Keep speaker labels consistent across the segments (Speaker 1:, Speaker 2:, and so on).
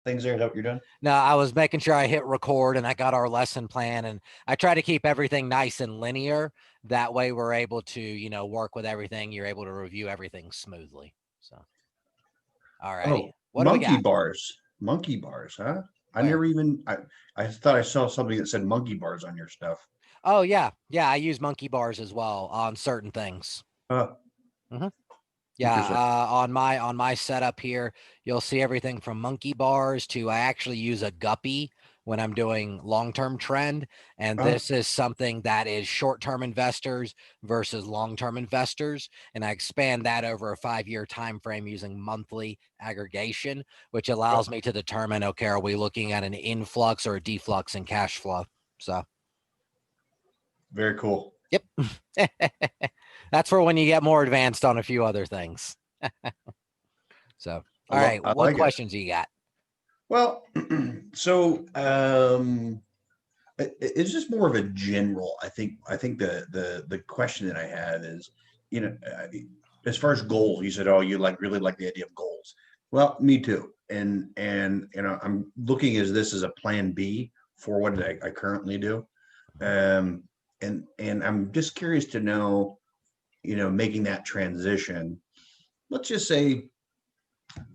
Speaker 1: things there? Is that what you're doing?
Speaker 2: No, I was making sure I hit record and I got our lesson plan, and I try to keep everything nice and linear. That way we're able to, work with everything. You're able to review everything smoothly. So, all righty.
Speaker 1: Oh,
Speaker 2: What do we got?
Speaker 1: monkey bars, huh? I
Speaker 2: Where?
Speaker 1: never even I thought I saw something that said monkey bars on your stuff.
Speaker 2: Oh, yeah. Yeah. I use monkey bars as well on certain things.
Speaker 1: Uh,
Speaker 2: hmm Yeah,
Speaker 1: Interesting.
Speaker 2: on my setup here, you'll see everything from monkey bars to I actually use a guppy when I'm doing long-term trend, and
Speaker 1: Uh,
Speaker 2: this is something that is short-term investors versus long-term investors, and I expand that over a 5-year time frame using monthly aggregation, which
Speaker 1: uh,
Speaker 2: allows me to determine, okay, are we looking at an influx or a deflux in cash flow? So,
Speaker 1: Very cool.
Speaker 2: yep. That's for when you get more advanced on a few other things. So, all right,
Speaker 1: I
Speaker 2: what
Speaker 1: like it.
Speaker 2: questions do you got?
Speaker 1: Well, so it's just more of a general. I think the question that I have is, you know, as far as goals, you said, oh, you really like the idea of goals. Well, me too. And I'm looking as this as a plan B for what I currently do. Um, and I'm just curious to know, making that transition. Let's just say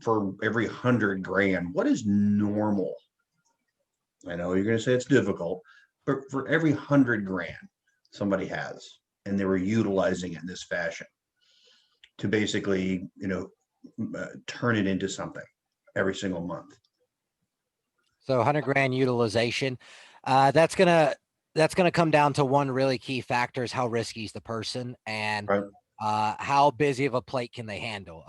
Speaker 1: for every 100 grand, what is normal? I know you're going to say it's difficult, but for every 100 grand somebody has, and they were utilizing it in this fashion to basically, turn it into something every single month.
Speaker 2: So 100 grand utilization. That's gonna come down to one really key factor is how risky is the person and
Speaker 1: Right.
Speaker 2: how busy of a plate can they handle.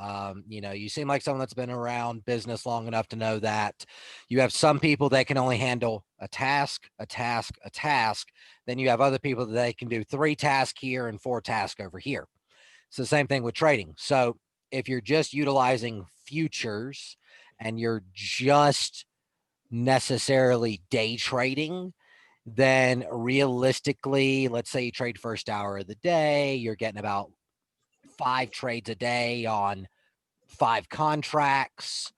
Speaker 2: You seem like someone that's been around business long enough to know that you have some people that can only handle a task, a task, a task. Then you have other people that they can do 3 tasks here and 4 tasks over here. It's the same thing with trading. So if you're just utilizing futures and you're just necessarily day trading, then realistically, let's say you trade first hour of the day, you're getting about 5 trades a day on 5 contracts.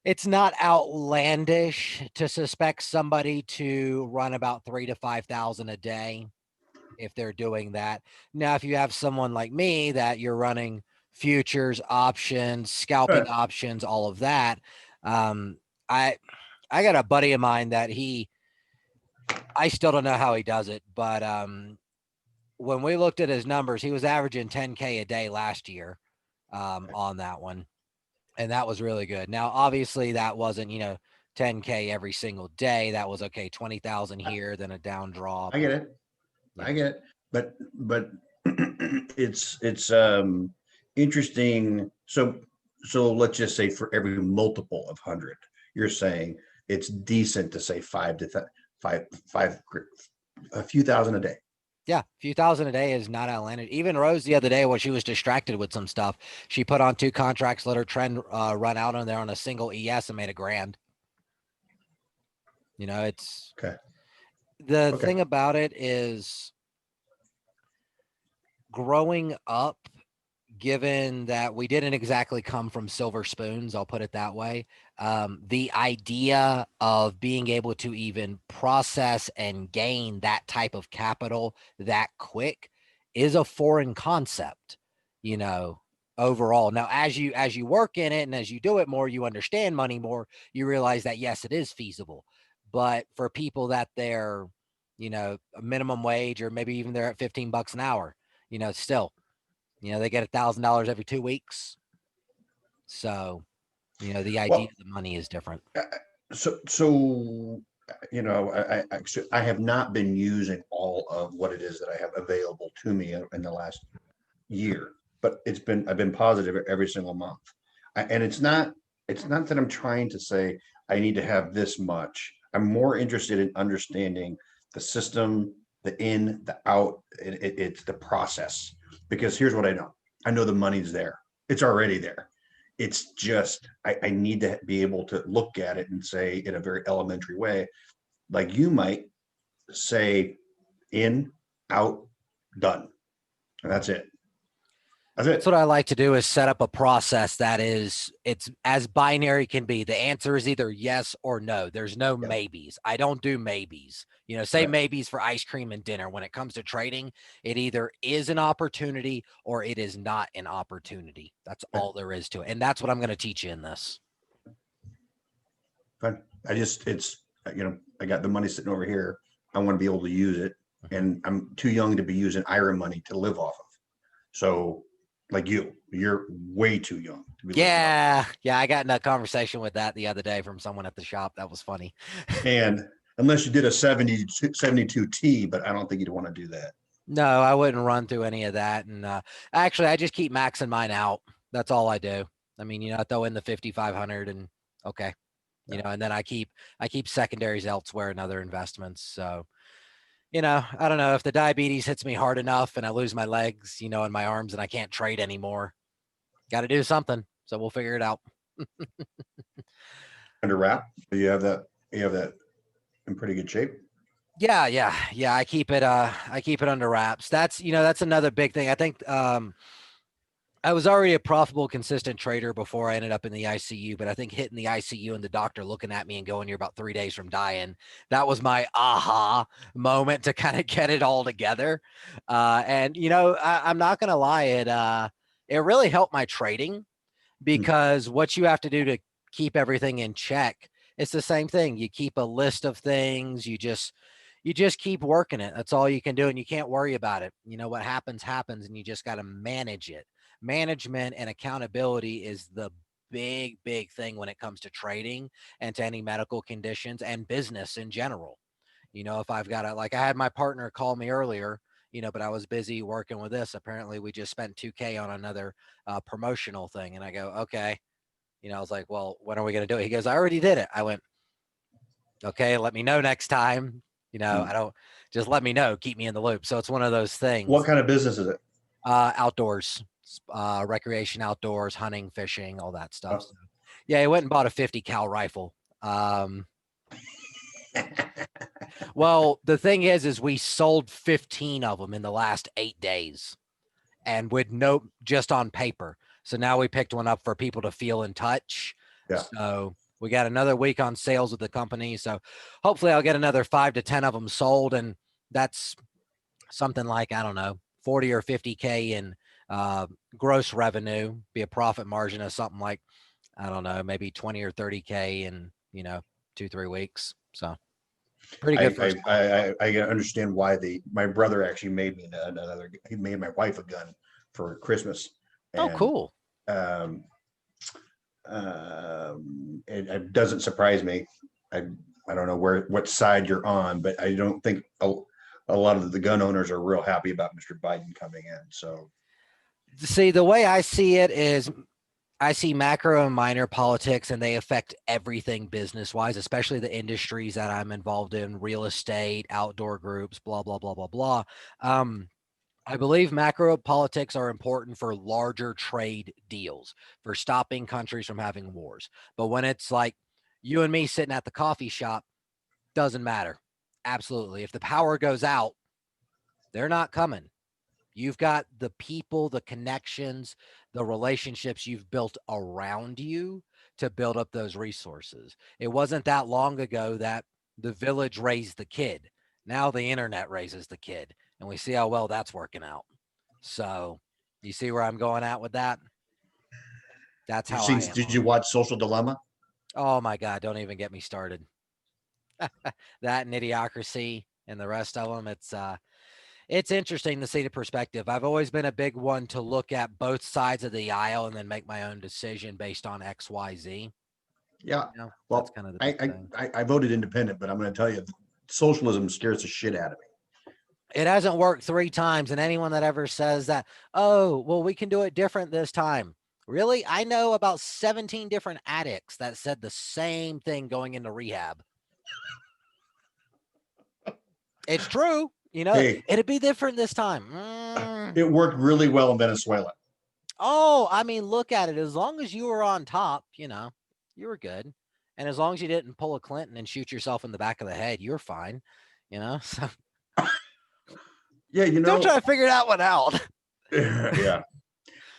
Speaker 2: It's not outlandish to suspect somebody to run about 3 to 5,000 a day if they're doing that. Now, if you have someone like me that you're running futures, options, scalping
Speaker 1: Right.
Speaker 2: options, all of that, um, I I got a buddy of mine that I still don't know how he does it, but when we looked at his numbers, he was averaging 10K a day last year on that one, and that was really good. Now, obviously, that wasn't 10K every single day. That was okay, 20,000 here, then a down drop,
Speaker 1: I
Speaker 2: and
Speaker 1: get it.
Speaker 2: yeah.
Speaker 1: I get it. But it's interesting. So let's just say for every multiple of 100, you're saying it's decent to say five, a few thousand a day.
Speaker 2: Yeah, a few thousand a day is not outlandish. Even Rose the other day, when she was distracted with some stuff, she put on 2 contracts, let her trend run out on there on a single ES and made a grand. It's
Speaker 1: Okay.
Speaker 2: the
Speaker 1: Okay.
Speaker 2: thing about it is growing up, given that we didn't exactly come from silver spoons, I'll put it that way. The idea of being able to even process and gain that type of capital that quick is a foreign concept, you know, overall. Now, as you work in it and as you do it more, you understand money more, you realize that yes, it is feasible. But for people that they're, a minimum wage or maybe even they're at 15 bucks an hour, still they get $1,000 every 2 weeks. So, the idea
Speaker 1: Well,
Speaker 2: of the money is different.
Speaker 1: so I have not been using all of what it is that I have available to me in the last year, but I've been positive every single month. And it's not that I'm trying to say I need to have this much. I'm more interested in understanding the system, the in, the out. It's the process. Because here's what I know. I know the money's there. It's already there. It's just I need to be able to look at it and say in a very elementary way, like you might say in, out, done. And that's it. That's
Speaker 2: That's
Speaker 1: it.
Speaker 2: what I like to do is set up a process that it's as binary can be. The answer is either yes or no. There's no
Speaker 1: Yep.
Speaker 2: maybes. I don't do maybes. Say
Speaker 1: Right.
Speaker 2: maybes for ice cream and dinner. When it comes to trading, it either is an opportunity or it is not an opportunity. That's
Speaker 1: Right.
Speaker 2: all there is to it. And that's what I'm going to teach you in this.
Speaker 1: Fine. I got the money sitting over here. I want to be able to use it, and I'm too young to be using IRA money to live off of. So, like you're way too young to be living off.
Speaker 2: Yeah. I got in a conversation with that the other day from someone at the shop. That was funny.
Speaker 1: And unless you did a 72T, but I don't think you'd want to do that.
Speaker 2: No, I wouldn't run through any of that. And actually, I just keep maxing mine out. That's all I do. I mean, I throw in the 5,500 and okay, and then I keep secondaries elsewhere and other investments. So, I don't know if the diabetes hits me hard enough and I lose my legs, and my arms and I can't trade anymore. Got to do something. So we'll figure it out.
Speaker 1: Under wrap, you have that. You have that in pretty good shape.
Speaker 2: Yeah. I keep it under wraps. That's another big thing. I think I was already a profitable, consistent trader before I ended up in the ICU, but I think hitting the ICU and the doctor looking at me and going, "You're about 3 days from dying," that was my aha moment to kind of get it all together. And I'm not gonna lie, it really helped my trading because what you have to do to keep everything in check, it's the same thing. You keep a list of things, you just keep working it. That's all you can do. And you can't worry about it. What happens, happens, and you just got to manage it. Management and accountability is the big, big thing when it comes to trading and to any medical conditions and business in general. If I've got like I had my partner call me earlier, but I was busy working with this. Apparently, we just spent 2K on another promotional thing. And I go, okay. I was like, well, when are we going to do it? He goes, I already did it. I went, okay, let me know next time. I don't just let me know, keep me in the loop. So it's one of those things.
Speaker 1: What kind of business is it?
Speaker 2: Outdoors, recreation, outdoors, hunting, fishing, all that stuff. So, yeah, he went and bought a 50 cal rifle. Well, the thing is we sold 15 of them in the last 8 days and with no, just on paper. So now we picked one up for people to feel and touch.
Speaker 1: Yeah.
Speaker 2: So we got another week on sales with the company. So hopefully I'll get another 5 to 10 of them sold. And that's something like, I don't know, 40 or 50K in gross revenue, be a profit margin of something like, I don't know, maybe 20 or 30K in, 2-3 weeks. So pretty good first quarter.
Speaker 1: I understand why my brother actually made me he made my wife a gun for Christmas.
Speaker 2: Oh, cool.
Speaker 1: It doesn't surprise me. I don't know what side you're on, but I don't think a lot of the gun owners are real happy about Mr. Biden coming in. So,
Speaker 2: see, the way I see it is I see macro and minor politics, and they affect everything business wise, especially the industries that I'm involved in: real estate, outdoor groups, blah, blah, blah, blah, blah. I believe macro politics are important for larger trade deals, for stopping countries from having wars. But when it's like you and me sitting at the coffee shop, doesn't matter. Absolutely. If the power goes out, they're not coming. You've got the people, the connections, the relationships you've built around you to build up those resources. It wasn't that long ago that the village raised the kid. Now the internet raises the kid, and we see how well that's working out. So you see where I'm going at with that? That's how I am.
Speaker 1: Did you watch Social Dilemma?
Speaker 2: Oh my God, don't even get me started. That and Idiocracy and the rest of them. It's interesting to see the perspective. I've always been a big one to look at both sides of the aisle and then make my own decision based on X, Y, Z.
Speaker 1: Yeah.
Speaker 2: Well, that's kind of the
Speaker 1: I voted independent, but I'm going to tell you, socialism scares the shit out of me.
Speaker 2: It hasn't worked 3 times, and anyone that ever says that, oh, well, we can do it different this time. Really? I know about 17 different addicts that said the same thing going into rehab. It's true.
Speaker 1: Hey,
Speaker 2: it'd be different this time.
Speaker 1: It worked really well in Venezuela.
Speaker 2: Oh, I mean, look at it. As long as you were on top, you were good. And as long as you didn't pull a Clinton and shoot yourself in the back of the head, you're fine. So
Speaker 1: yeah,
Speaker 2: don't try to figure that one out.
Speaker 1: Yeah.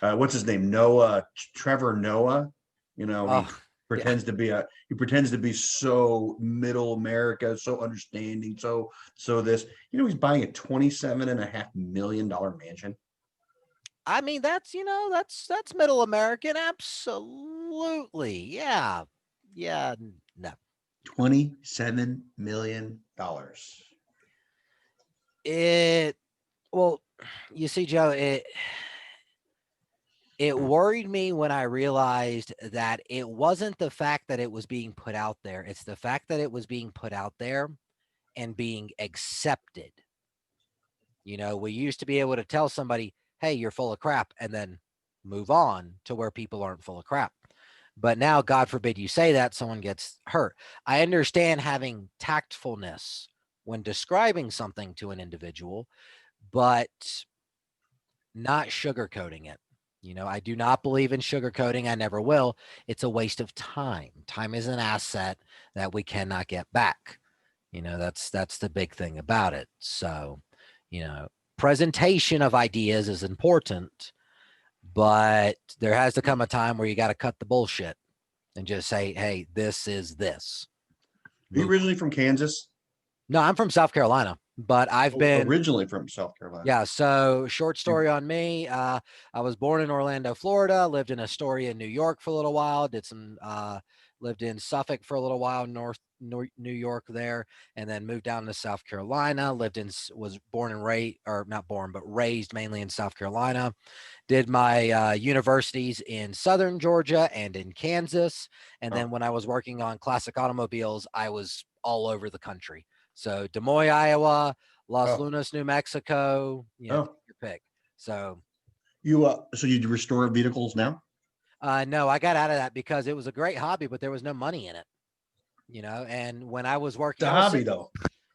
Speaker 1: what's his name? Noah, Trevor Noah. You know, he
Speaker 2: Oh, yeah.
Speaker 1: pretends to be he pretends to be so middle America, so understanding, so this. You know, he's buying a $27.5 million mansion.
Speaker 2: I mean, that's, that's middle American. Absolutely. Yeah. Yeah. No.
Speaker 1: $27 million.
Speaker 2: It, well, you see, Joe, it worried me when I realized that it wasn't the fact that it was being put out there. It's the fact that it was being put out there and being accepted. We used to be able to tell somebody, hey, you're full of crap, and then move on to where people aren't full of crap. But now, God forbid you say that, someone gets hurt. I understand having tactfulness when describing something to an individual, but not sugarcoating it. I do not believe in sugarcoating. I never will. It's a waste of time. Time is an asset that we cannot get back. That's the big thing about it. So, presentation of ideas is important, but there has to come a time where you got to cut the bullshit and just say, hey, this is this.
Speaker 1: Are you
Speaker 2: Move.
Speaker 1: originally from Kansas?
Speaker 2: No, I'm from South Carolina, but I've been,
Speaker 1: Originally from South Carolina.
Speaker 2: yeah. So short story on me. I was born in Orlando, Florida, lived in Astoria, New York for a little while, lived in Suffolk for a little while, New York there, and then moved down to South Carolina, was born and raised, or not born, but raised mainly in South Carolina. Did my universities in Southern Georgia and in Kansas. And then when I was working on classic automobiles, I was all over the country. So Des Moines, Iowa, Los Lunas, New Mexico, take your pick. So
Speaker 1: so you restore vehicles now?
Speaker 2: no, I got out of that because it was a great hobby, but there was no money in it. And when I was working,
Speaker 1: It's a hobby though.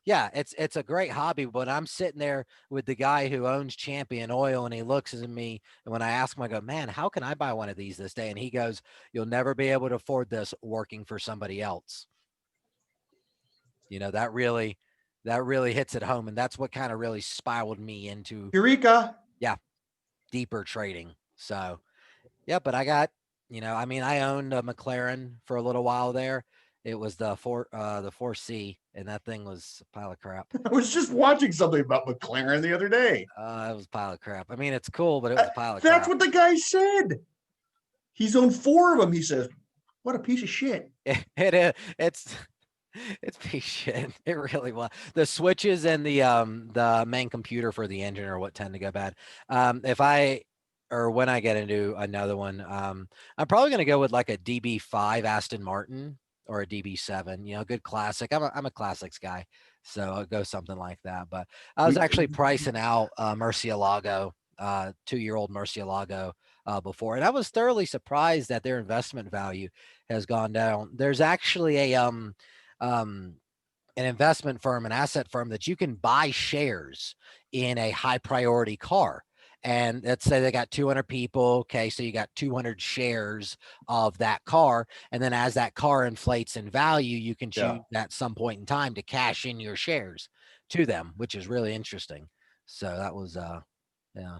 Speaker 2: Yeah, it's a great hobby, but I'm sitting there with the guy who owns Champion Oil, and he looks at me, and when I ask him, I go, "Man, how can I buy one of these this day?" And he goes, "You'll never be able to afford this working for somebody else." That really hits it home, and that's what kind of really spiraled me into
Speaker 1: Eureka.
Speaker 2: deeper trading. So, yeah, but I owned a McLaren for a little while there. It was the 4C, and that thing was a pile of crap.
Speaker 1: I was just watching something about McLaren the other day.
Speaker 2: It was a pile of crap. I mean, it's cool, but it was a pile of
Speaker 1: That's
Speaker 2: crap.
Speaker 1: what the guy said. He's owned 4 of them. He says, "What a piece of shit."
Speaker 2: It's piece of shit. It really was. The switches and the main computer for the engine are what tend to go bad. When I get into another one, I'm probably going to go with like a DB5 Aston Martin or a DB7, good classic. I'm a classics guy, so I'll go something like that. But I was actually pricing out Murcielago, 2-year-old Murcielago before, and I was thoroughly surprised that their investment value has gone down. There's actually an investment firm, an asset firm that you can buy shares in a high priority car. And let's say they got 200 people. Okay. So you got 200 shares of that car. And then as that car inflates in value, you can choose at some point in time to cash in your shares to them, which is really interesting. So that was, yeah.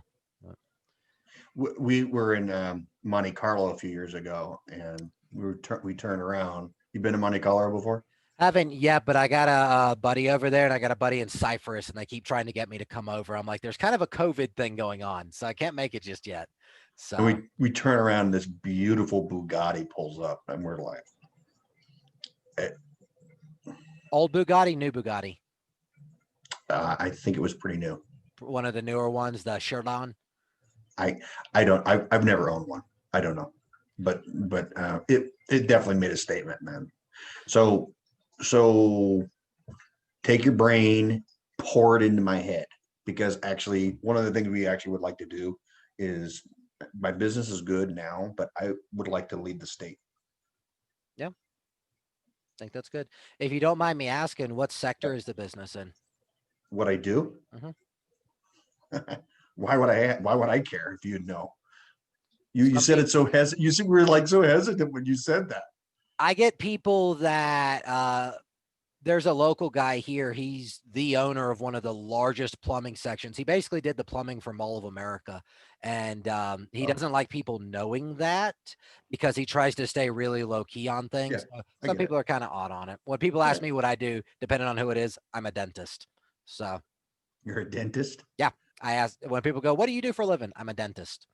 Speaker 1: We were in Monte Carlo a few years ago, and we turned around. You been to Monte Carlo before?
Speaker 2: Haven't yet, but I got a buddy over there, and I got a buddy in Cyprus, and they keep trying to get me to come over. I'm like, there's kind of a COVID thing going on, so I can't make it just yet. So
Speaker 1: and we turn around, and this beautiful Bugatti pulls up, and we're like,
Speaker 2: old Bugatti, new Bugatti.
Speaker 1: I think it was pretty new.
Speaker 2: One of the newer ones, the Chiron.
Speaker 1: I've never owned one. I don't know, but it definitely made a statement, man. So take your brain, pour it into my head, because actually one of the things we actually would like to do is, my business is good now, but I would like to lead the state.
Speaker 2: Yeah. I think that's good. If you don't mind me asking, what sector is the business in?
Speaker 1: What I do?
Speaker 2: Mm-hmm.
Speaker 1: Why would I care if you'd know? You said it so hesitant. You said we were like so hesitant when you said that.
Speaker 2: I get people that there's a local guy here. He's the owner of one of the largest plumbing sections. He basically did the plumbing for Mall of America. And he
Speaker 1: Oh,
Speaker 2: doesn't like people knowing that because he tries to stay really low key on
Speaker 1: yeah,
Speaker 2: things.
Speaker 1: I
Speaker 2: Some
Speaker 1: get it.
Speaker 2: people are kind of odd on it. When people
Speaker 1: Yeah.
Speaker 2: ask me what I do, depending on who it is, I'm a dentist. So
Speaker 1: You're a dentist?
Speaker 2: yeah, I ask when people go, "What do you do for a living?" I'm a dentist.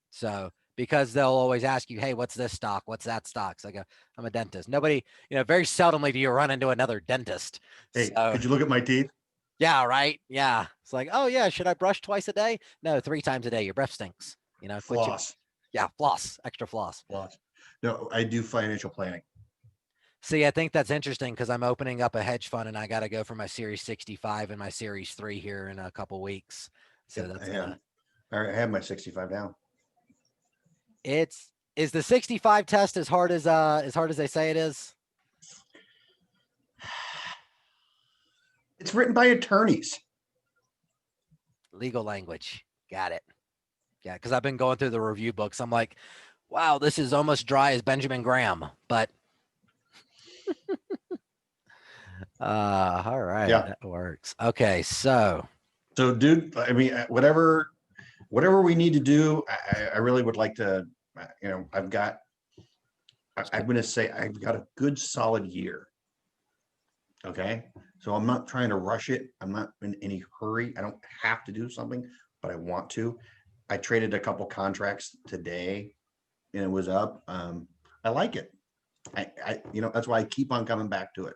Speaker 2: So because they'll always ask you, "Hey, what's this stock? What's that stock?" So I go, "I'm a dentist." Nobody, very seldomly do you run into another dentist.
Speaker 1: Hey,
Speaker 2: So
Speaker 1: could you look at my teeth?
Speaker 2: yeah, right. Yeah. It's like, oh yeah, should I brush twice a day? No, 3 times a day. Your breath stinks. Quit you.
Speaker 1: Floss,
Speaker 2: Yeah, floss, extra floss.
Speaker 1: floss. No, I do financial planning.
Speaker 2: See, I think that's interesting because I'm opening up a hedge fund and I got to go for my Series 65 and my Series 3 here in a couple weeks. So
Speaker 1: Yep,
Speaker 2: that's
Speaker 1: I
Speaker 2: gonna
Speaker 1: am. I have my 65 down.
Speaker 2: it's is the 65 test as hard as they say it is?
Speaker 1: It's written by attorneys.
Speaker 2: Legal language. Got it. Yeah, because I've been going through the review books. I'm like, wow, this is almost dry as Benjamin Graham, but all right,
Speaker 1: Yeah.
Speaker 2: that works. Okay, so
Speaker 1: So, dude, I mean, whatever we need to do, I really would like to. I've got. I'm going to say I've got a good solid year. Okay, so I'm not trying to rush it. I'm not in any hurry. I don't have to do something, but I want to. I traded a couple contracts today, and it was up. I like it. That's why I keep on coming back to it.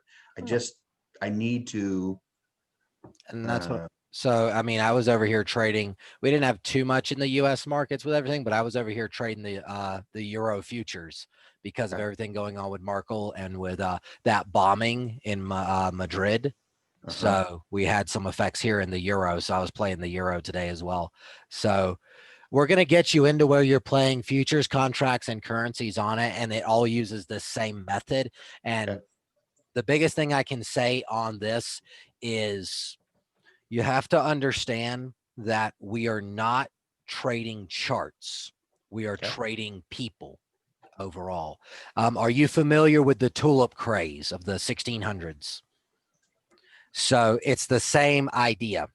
Speaker 1: I need to.
Speaker 2: and that's what
Speaker 1: Uh,
Speaker 2: so I mean, I was over here trading. We didn't have too much in the US markets with everything, but I was over here trading the euro futures because of
Speaker 1: okay,
Speaker 2: everything going on with Markle and with that bombing in Madrid.
Speaker 1: uh-huh.
Speaker 2: So we had some effects here in the euro. So I was playing the euro today as well. So we're going to get you into where you're playing futures contracts and currencies on it, and it all uses the same method.
Speaker 1: Okay.
Speaker 2: And the biggest thing I can say on this is you have to understand that we are not trading charts. We are
Speaker 1: Okay.
Speaker 2: trading people overall. Are you familiar with the tulip craze of the 1600s? So it's the same idea.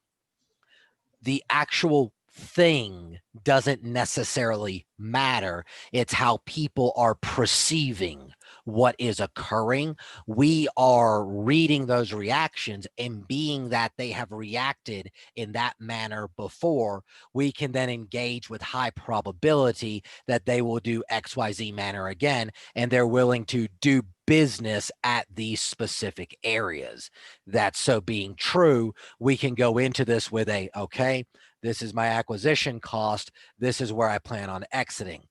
Speaker 2: The actual thing doesn't necessarily matter. It's how people are perceiving what is occurring. We are reading those reactions, and being that they have reacted in that manner before, we can then engage with high probability that they will do XYZ manner again, and they're willing to do business at these specific areas. That so being true, we can go into this with okay, this is my acquisition cost. This is where I plan on exiting.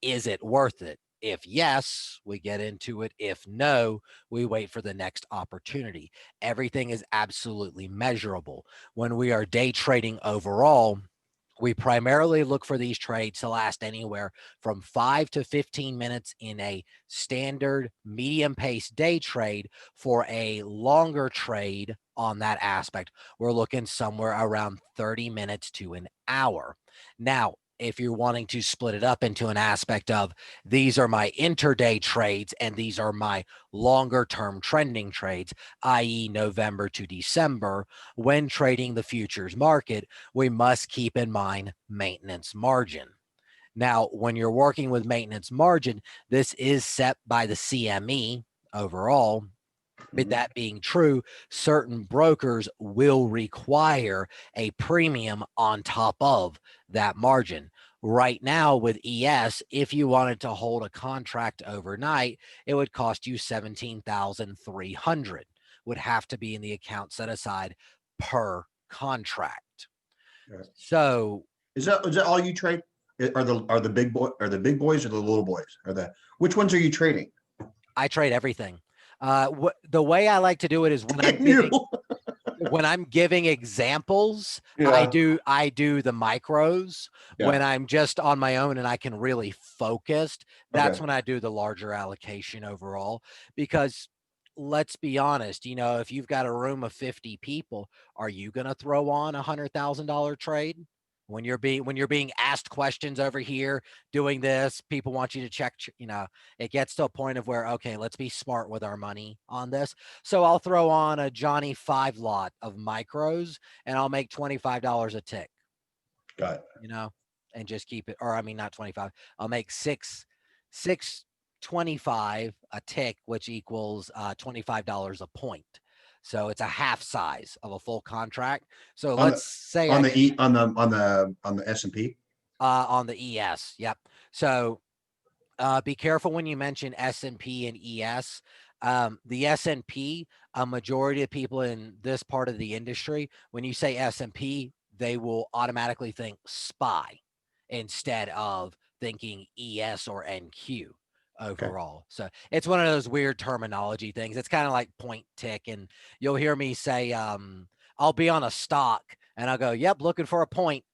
Speaker 2: Is it worth it? If yes, we get into it. If no, we wait for the next opportunity. Everything is absolutely measurable. When we are day trading overall, we primarily look for these trades to last anywhere from 5 to 15 minutes in a standard medium pace day trade. For a longer trade on that aspect, we're looking somewhere around 30 minutes to an hour. Now, if you're wanting to split it up into an aspect of these are my intraday trades and these are my longer term trending trades, i.e., November to December, when trading the futures market, we must keep in mind maintenance margin. Now, when you're working with maintenance margin, this is set by the CME overall. With
Speaker 1: Mhm.
Speaker 2: that being true, certain brokers will require a premium on top of that margin. Right now, with ES, if you wanted to hold a contract overnight, it would cost you 17,300. Would have to be in the account set aside per contract.
Speaker 1: Yeah.
Speaker 2: So
Speaker 1: Is that all you trade? Are the big boys or the little boys? Which ones are you trading?
Speaker 2: I trade everything. The way I like to do it is
Speaker 1: Damn you.
Speaker 2: when I'm giving examples,
Speaker 1: Yeah.
Speaker 2: I do the micros.
Speaker 1: Yeah.
Speaker 2: When I'm just on my own and I can really focus, that's
Speaker 1: Okay.
Speaker 2: when I do the larger allocation overall. Because let's be honest, if you've got a room of 50 people, are you going to throw on $100,000 trade? When you're being asked questions over here, doing this, people want you to check, it gets to a point of where, okay, let's be smart with our money on this. So I'll throw on a Johnny 5 lot of micros and I'll make $25 a tick,
Speaker 1: Got it.
Speaker 2: and just keep it, or I mean, not 25. I'll make 625 a tick, which equals $25 a point. So it's a half size of a full contract. So
Speaker 1: On
Speaker 2: let's say
Speaker 1: on
Speaker 2: I
Speaker 1: the
Speaker 2: get
Speaker 1: on the S&P.
Speaker 2: on the ES. Yep. So be careful when you mention S&P and ES. The S&P, a majority of people in this part of the industry, when you say S&P, they will automatically think SPY instead of thinking ES or NQ
Speaker 1: Okay.
Speaker 2: overall. So it's one of those weird terminology things. It's kind of like point tick, and you'll hear me say, I'll be on a stock and I'll go, yep, looking for a point.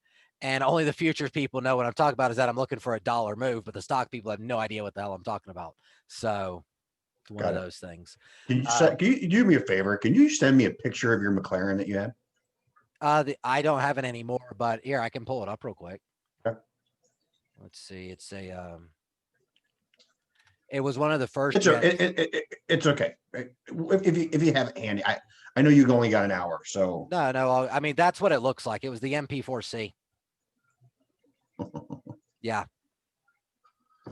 Speaker 2: And only the futures people know what I'm talking about is that I'm looking for a dollar move, but the stock people have no idea what the hell I'm talking about. So it's one
Speaker 1: Got
Speaker 2: of
Speaker 1: it.
Speaker 2: those things.
Speaker 1: Can you do me a favor? Can you send me a picture of your McLaren that you had?
Speaker 2: I don't have it anymore, but here I can pull it up real quick.
Speaker 1: Okay.
Speaker 2: Let's see. It's it was one of the first.
Speaker 1: It's okay. If you have it handy, I know you've only got an hour, so
Speaker 2: No. I mean, that's what it looks like. It was the MP4C. Yeah.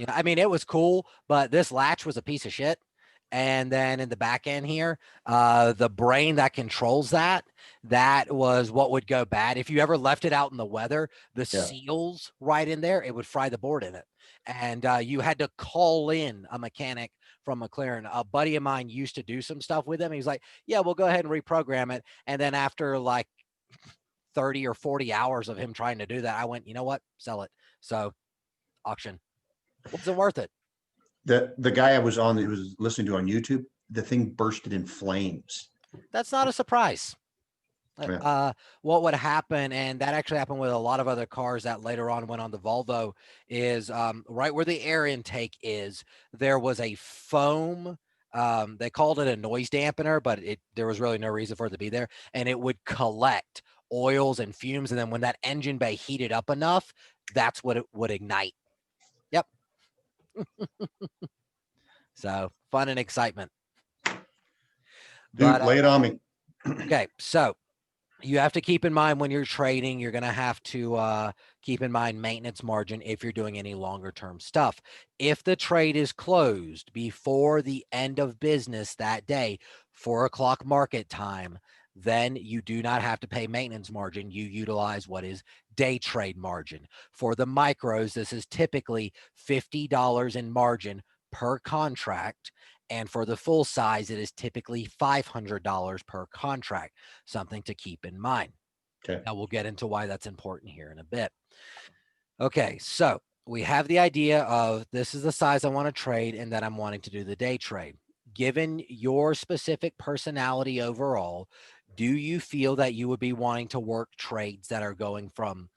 Speaker 2: I mean, it was cool, but this latch was a piece of shit. And then in the back end here, the brain that controls that was what would go bad. If you ever left it out in the weather, the seals right in there, it would fry the board in it. And you had to call in a mechanic from McLaren. A buddy of mine used to do some stuff with him. He's like, yeah, we'll go ahead and reprogram it. And then after like 30 or 40 hours of him trying to do that, I went, you know what? Sell it. So auction. Wasn't worth it.
Speaker 1: The guy I was listening to on YouTube, the thing bursted in flames.
Speaker 2: That's not a surprise.
Speaker 1: Yeah.
Speaker 2: What would happen, and that actually happened with a lot of other cars that later on went on the Volvo, is right where the air intake is, there was a foam. They called it a noise dampener, but there was really no reason for it to be there, and it would collect oils and fumes, and then when that engine bay heated up enough, that's what it would ignite. Yep. So fun and excitement.
Speaker 1: Dude, lay it on me.
Speaker 2: Okay, so you have to keep in mind when you're trading, you're going to have to keep in mind maintenance margin if you're doing any longer term stuff. If the trade is closed before the end of business that day, 4:00 market time, then you do not have to pay maintenance margin. You utilize what is day trade margin. For the micros, this is typically $50 in margin per contract. And for the full size, it is typically $500 per contract, something to keep in mind.
Speaker 1: Okay.
Speaker 2: Now we'll get into why that's important here in a bit. Okay, so we have the idea of this is the size I want to trade and that I'm wanting to do the day trade. Given your specific personality overall, do you feel that you would be wanting to work trades that are going from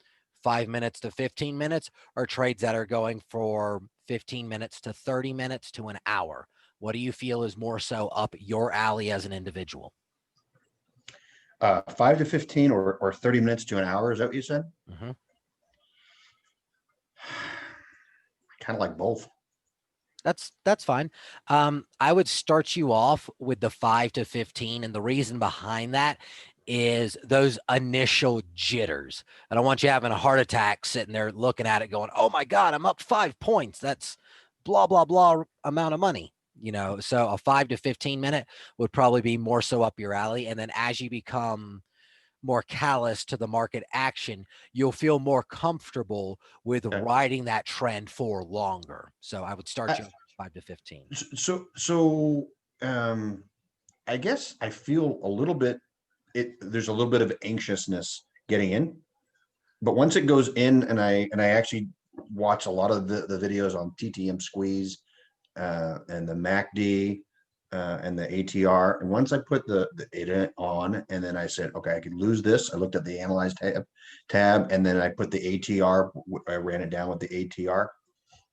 Speaker 2: 5 minutes to 15 minutes or trades that are going for 15 minutes to 30 minutes to an hour? What do you feel is more so up your alley as an individual?
Speaker 1: 5 to 15 or 30 minutes to an hour. Is that what you said?
Speaker 2: Mm-hmm.
Speaker 1: Kind of like both.
Speaker 2: That's fine. I would start you off with the 5 to 15. And the reason behind that is those initial jitters. I don't want you having a heart attack sitting there looking at it going, oh my God, I'm up 5 points. That's blah, blah, blah amount of money. So a 5 to 15 minute would probably be more so up your alley. And then as you become more callous to the market action, you'll feel more comfortable with riding that trend for longer. So I would start you 5 to 15.
Speaker 1: So I guess I feel a little bit, there's a little bit of anxiousness getting in, but once it goes in and I actually watch a lot of the videos on TTM Squeeze and the MACD and the ATR. And once I put the data on, and then I said, okay, I can lose this. I looked at the analyze tab, and then I put the ATR. I ran it down with the ATR.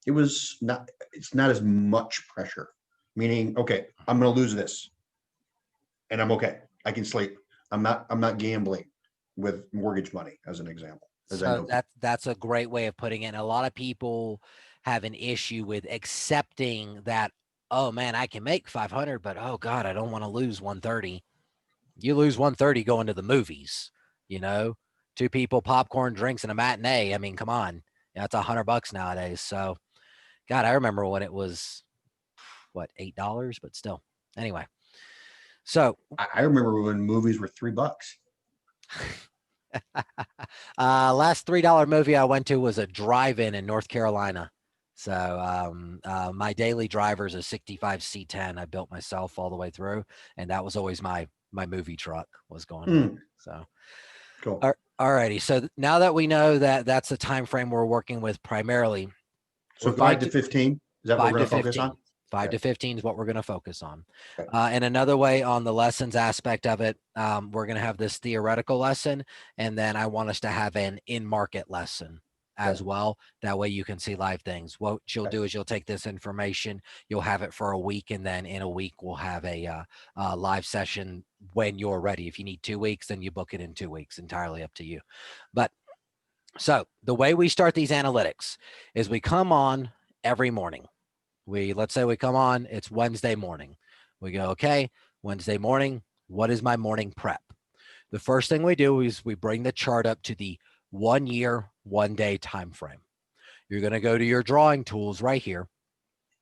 Speaker 1: It's not as much pressure. Meaning, okay, I'm going to lose this, and I'm okay. I can sleep. I'm not gambling with mortgage money, as an example. as I
Speaker 2: So
Speaker 1: know.
Speaker 2: that's a great way of putting it. And a lot of people have an issue with accepting that, oh man, I can make 500, but oh God, I don't want to lose 130. You lose 130 going to the movies, you know, two people, popcorn, drinks, and a matinee. I mean, come on. Yeah, it's $100 nowadays. So God, I remember when it was what, $8, but still. Anyway. So
Speaker 1: I remember when movies were $3.
Speaker 2: last $3 movie I went to was a drive-in in North Carolina. So my daily driver is a 65 C10. I built myself all the way through, and that was always my movie truck was going in. So
Speaker 1: Cool.
Speaker 2: all righty. So now that we know that that's the time frame we're working with primarily.
Speaker 1: So
Speaker 2: we're going
Speaker 1: 5 to 15, is that what we're
Speaker 2: 5
Speaker 1: going
Speaker 2: to
Speaker 1: to focus
Speaker 2: 15.
Speaker 1: on?
Speaker 2: 5
Speaker 1: Okay.
Speaker 2: to 15 is what we're going to focus on.
Speaker 1: Okay.
Speaker 2: And another way on the lessons aspect of it, we're going to have this theoretical lesson, and then I want us to have an in-market lesson as well. That way you can see live things. What you'll do is you'll take this information, you'll have it for a week, and then in a week we'll have a live session when you're ready. If you need 2 weeks, then you book it in 2 weeks, entirely up to you. But so the way we start these analytics is we come on every morning. Let's say we come on, it's Wednesday morning. We go, okay, Wednesday morning, what is my morning prep? The first thing we do is we bring the chart up to the 1 year, 1 day time frame. You're going to go to your drawing tools right here.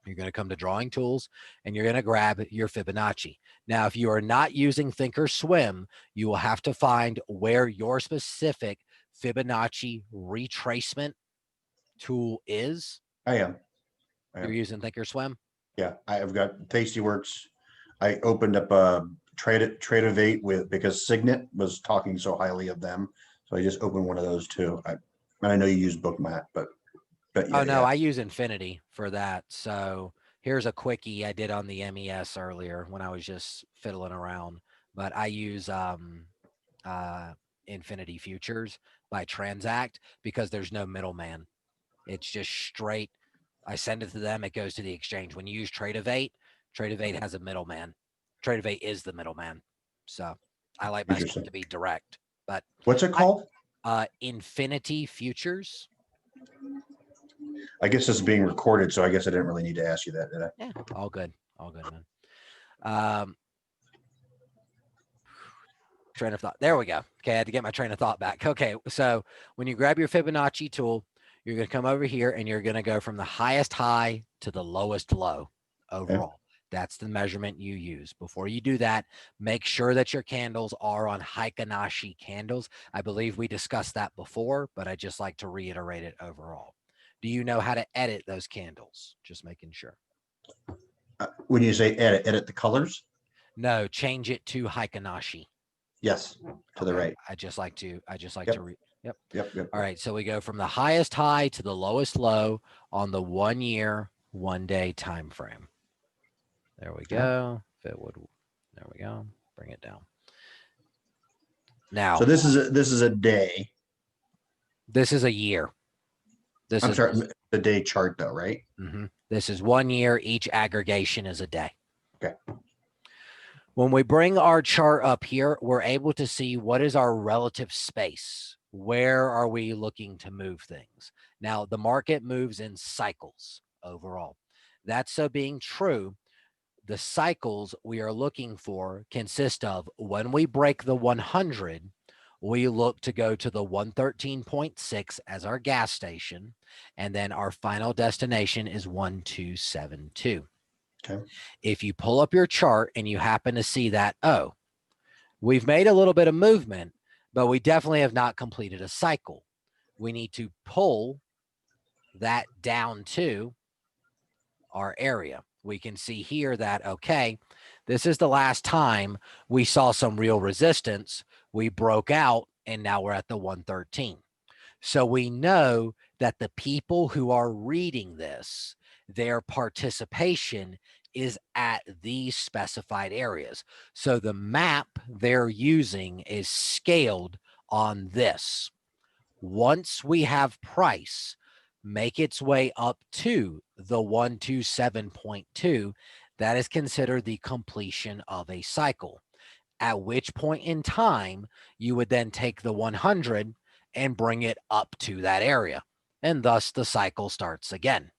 Speaker 2: You're going to come to drawing tools and you're going to grab your Fibonacci. Now, if you are not using Thinkorswim, you will have to find where your specific Fibonacci retracement tool is.
Speaker 1: I am.
Speaker 2: You're using Thinkorswim?
Speaker 1: Yeah, I've got Tastyworks. I opened up Trade-Ovate because Signet was talking so highly of them. So I just opened one of those too. I know you use Bookmap, but yeah,
Speaker 2: Oh no, I use Infinity for that. So here's a quickie I did on the MES earlier when I was just fiddling around. But I use Infinity Futures by Transact because there's no middleman. It's just straight. I send it to them. It goes to the exchange. When you use Trade-Ovate, Trade-Ovate has a middleman. Trade-Ovate is the middleman. So I like my stuff to be direct. But
Speaker 1: what's it called?
Speaker 2: Infinity Futures.
Speaker 1: I guess this is being recorded, so I guess I didn't really need to ask you that, did I?
Speaker 2: Yeah, all good, man. Train of thought. There we go. Okay, I had to get my train of thought back. Okay, so when you grab your Fibonacci tool, you're going to come over here and you're going to go from the highest high to the lowest low overall. Okay. That's the measurement you use. Before you do that, make sure that your candles are on Heikin-Ashi candles. I believe we discussed that before, but I just like to reiterate it overall. Do you know how to edit those candles? Just making sure.
Speaker 1: When you say edit the colors?
Speaker 2: No, change it to Heikin-Ashi.
Speaker 1: Yes, to the right.
Speaker 2: I just like to read. Yep. All right. So we go from the highest high to the lowest low on the 1 year, 1 day time frame. There we go. There we go. Bring it down. Now.
Speaker 1: So this is a day.
Speaker 2: This is a year.
Speaker 1: I'm sorry, the day chart though, right?
Speaker 2: Mm-hmm. This is 1 year. Each aggregation is a day.
Speaker 1: Okay.
Speaker 2: When we bring our chart up here, we're able to see what is our relative space. Where are we looking to move things? Now, the market moves in cycles overall. That so being true, the cycles we are looking for consist of when we break the 100, we look to go to the 113.6 as our gas station, and then our final destination is 1272.
Speaker 1: Okay.
Speaker 2: If you pull up your chart and you happen to see that, oh, we've made a little bit of movement, but we definitely have not completed a cycle. We need to pull that down to our area. We can see here that, okay, this is the last time we saw some real resistance. We broke out and now we're at the 113. So we know that the people who are reading this, their participation is at these specified areas. So the map they're using is scaled on this. Once we have price make its way up to the 127.2, that is considered the completion of a cycle. At which point in time, you would then take the 100 and bring it up to that area. And thus the cycle starts again.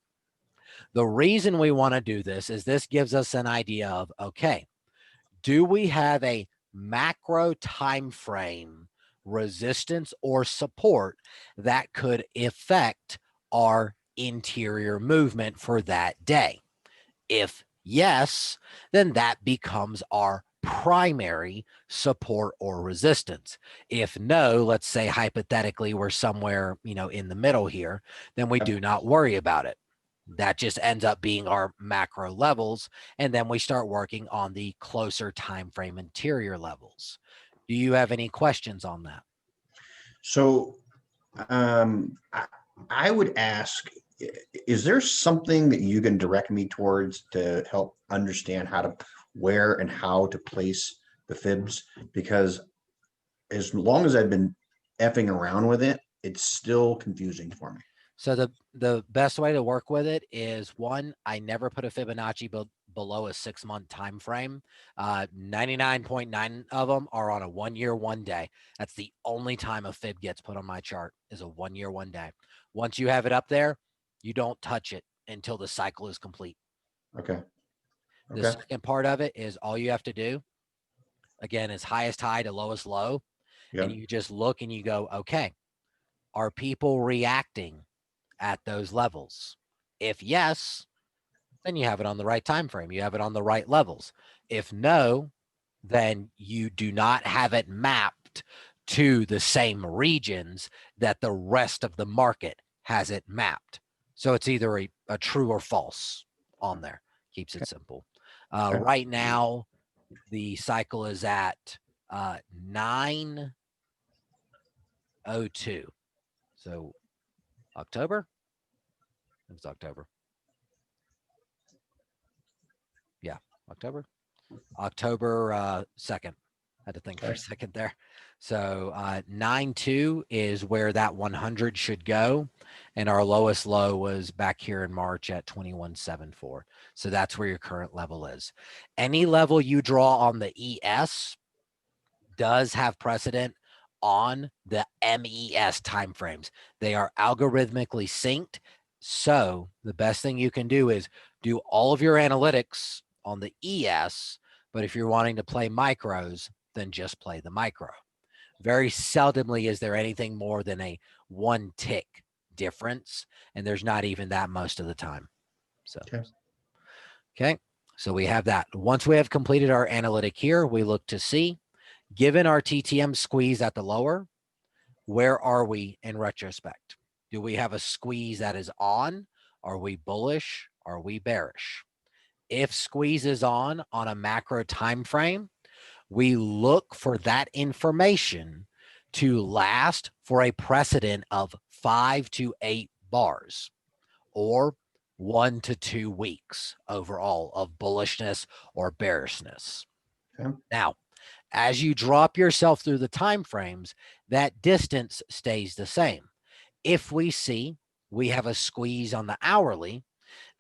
Speaker 2: The reason we want to do this is this gives us an idea of, okay, do we have a macro time frame resistance or support that could affect our interior movement for that day? If yes, then that becomes our primary support or resistance. If no, let's say hypothetically we're somewhere, in the middle here, then we do not worry about it. That just ends up being our macro levels, and then we start working on the closer time frame interior levels. Do you have any questions on that?
Speaker 1: So I would ask, is there something that you can direct me towards to help understand how to, where and how to place the fibs? Because as long as I've been effing around with it, it's still confusing for me.
Speaker 2: So the best way to work with it is, one, I never put a Fibonacci below a 6-month time frame. 99.9 of them are on a 1 year, 1 day. That's the only time a fib gets put on my chart, is a 1 year, 1 day. Once you have it up there, you don't touch it until the cycle is complete.
Speaker 1: Okay.
Speaker 2: The second part of it is all you have to do, again, is highest high to lowest low.
Speaker 1: Yep.
Speaker 2: And you just look and you go, okay, are people reacting at those levels? If yes, then you have it on the right time frame. You have it on the right levels. If no, then you do not have it mapped to the same regions that the rest of the market has it mapped. So it's either a true or false on there. Keeps it simple.
Speaker 1: Okay.
Speaker 2: Right now, the cycle is at 9:02. So October? It was October. Yeah, October 2nd. Had to think for a second there. So 9.2 is where that 100 should go. And our lowest low was back here in March at 21.74. So that's where your current level is. Any level you draw on the ES does have precedent on the MES timeframes. They are algorithmically synced. So the best thing you can do is do all of your analytics on the ES, but if you're wanting to play micros, then just play the micro. Very seldomly is there anything more than a 1 tick difference, and there's not even that most of the time. So, okay. So we have that. Once we have completed our analytic here, we look to see, given our TTM squeeze at the lower, where are we in retrospect? Do we have a squeeze that is on? Are we bullish? Are we bearish? If squeeze is on a macro time frame, we look for that information to last for a precedent of 5 to 8 bars, or 1 to 2 weeks overall of bullishness or bearishness.
Speaker 1: Okay.
Speaker 2: Now, as you drop yourself through the time frames, that distance stays the same. If we see we have a squeeze on the hourly,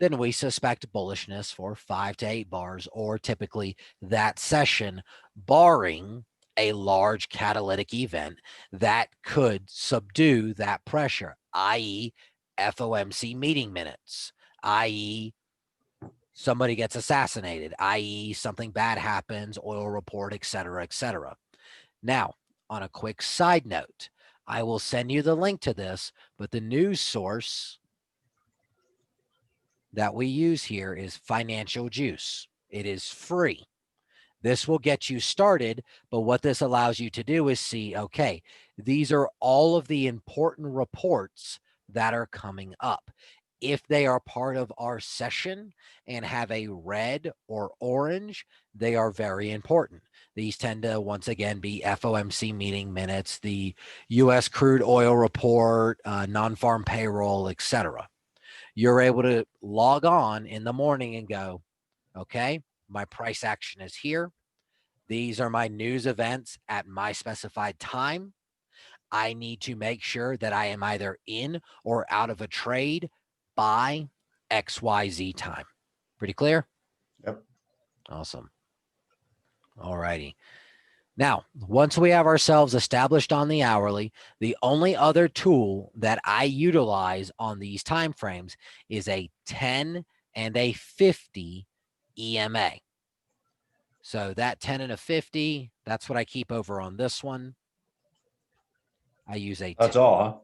Speaker 2: then we suspect bullishness for 5 to 8 bars, or typically that session, barring a large catalytic event that could subdue that pressure, i.e. FOMC meeting minutes, i.e. somebody gets assassinated, i.e. something bad happens, oil report, etc., etc. Now, on a quick side note, I will send you the link to this, but the news source that we use here is Financial Juice. It is free. This will get you started, but what this allows you to do is see, okay, these are all of the important reports that are coming up. If they are part of our session and have a red or orange, they are very important. These tend to, once again, be FOMC meeting minutes, the U.S. crude oil report, non-farm payroll, etc. You're able to log on in the morning and go, okay, my price action is here. These are my news events at my specified time. I need to make sure that I am either in or out of a trade by XYZ time. Pretty clear?
Speaker 1: Yep.
Speaker 2: Awesome. All righty. Now, once we have ourselves established on the hourly, the only other tool that I utilize on these time frames is a 10 and a 50 EMA. So that 10 and a 50, that's what I keep over on this one. I use a 10,
Speaker 1: That's all, huh?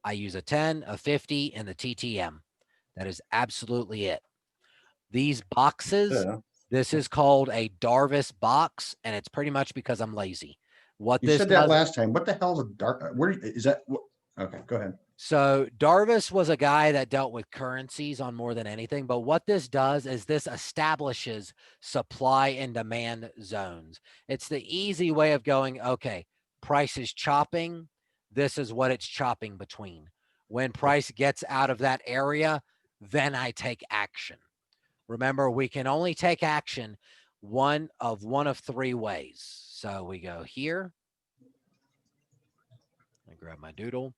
Speaker 2: I use a 10, a 50, and the TTM. That is absolutely it. These boxes,
Speaker 1: Yeah.
Speaker 2: this is called a Darvis box, and it's pretty much because I'm lazy. What
Speaker 1: You
Speaker 2: this
Speaker 1: said that
Speaker 2: does,
Speaker 1: last time. What the hell is a dark? Where is that? Okay, go ahead.
Speaker 2: so Darvis was a guy that dealt with currencies on more than anything, but what this does is this establishes supply and demand zones. It's the easy way of going, okay, price is chopping. This is what it's chopping between. When price gets out of that area, then I take action. Remember, we can only take action one of three ways. So we go here. I grab my doodle.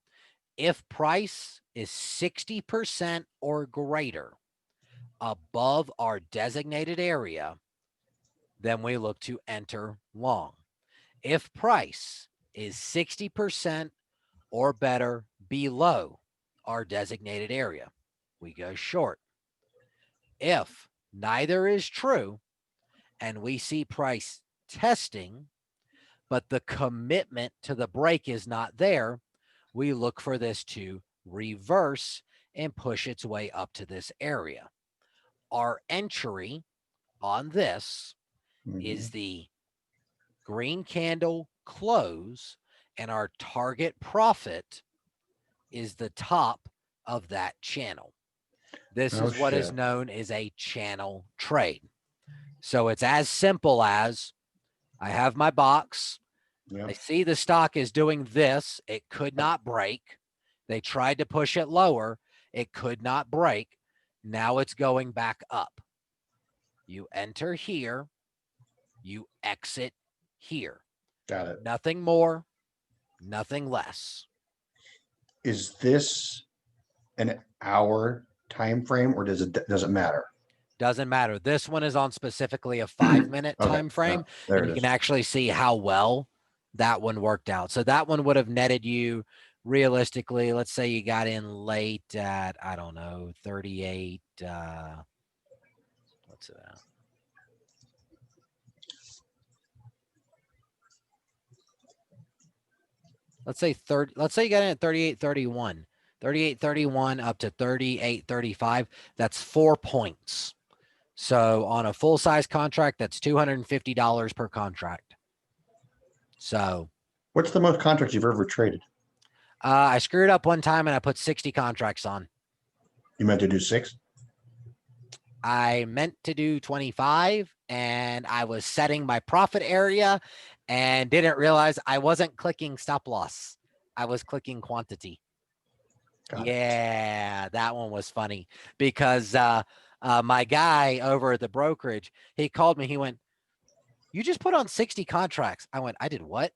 Speaker 2: If price is 60% or greater above our designated area, then we look to enter long. If price is 60% or better below our designated area, we go short. If neither is true and we see price testing, but the commitment to the break is not there, we look for this to reverse and push its way up to this area. Our entry on this is
Speaker 1: Mhm.
Speaker 2: the green candle close, and our target profit is the top of that channel. This
Speaker 1: Oh
Speaker 2: is what is
Speaker 1: shit.
Speaker 2: known as a channel trade. So it's as simple as I have my box. I
Speaker 1: Yep.
Speaker 2: see the stock is doing this. It could not break. They tried to push it lower. It could not break. Now it's going back up. You enter here. You exit here.
Speaker 1: Got it.
Speaker 2: Nothing more, nothing less.
Speaker 1: Is this an hour time frame, or does it matter?
Speaker 2: Doesn't matter. This one is on specifically a 5-minute
Speaker 1: Okay.
Speaker 2: time frame,
Speaker 1: There
Speaker 2: and you
Speaker 1: it
Speaker 2: can
Speaker 1: is.
Speaker 2: actually see how well that one worked out. So that one would have netted you realistically. Let's say you got in late at, I don't know, 38. What's it at? Let's say let's say you got in at 38.31. 38.31 up to 38.35. That's 4 points. So on a full size contract, that's $250 per contract. So
Speaker 1: What's the most contracts you've ever traded?
Speaker 2: I screwed up one time and I put 60 contracts on.
Speaker 1: You meant to do 6?
Speaker 2: I meant to do 25 and I was setting my profit area and didn't realize I wasn't clicking stop loss. I was clicking quantity.
Speaker 1: Got it.
Speaker 2: Yeah, that one was funny because my guy over at the brokerage, he called me. He went, "You just put on 60 contracts." I went, "I did what?"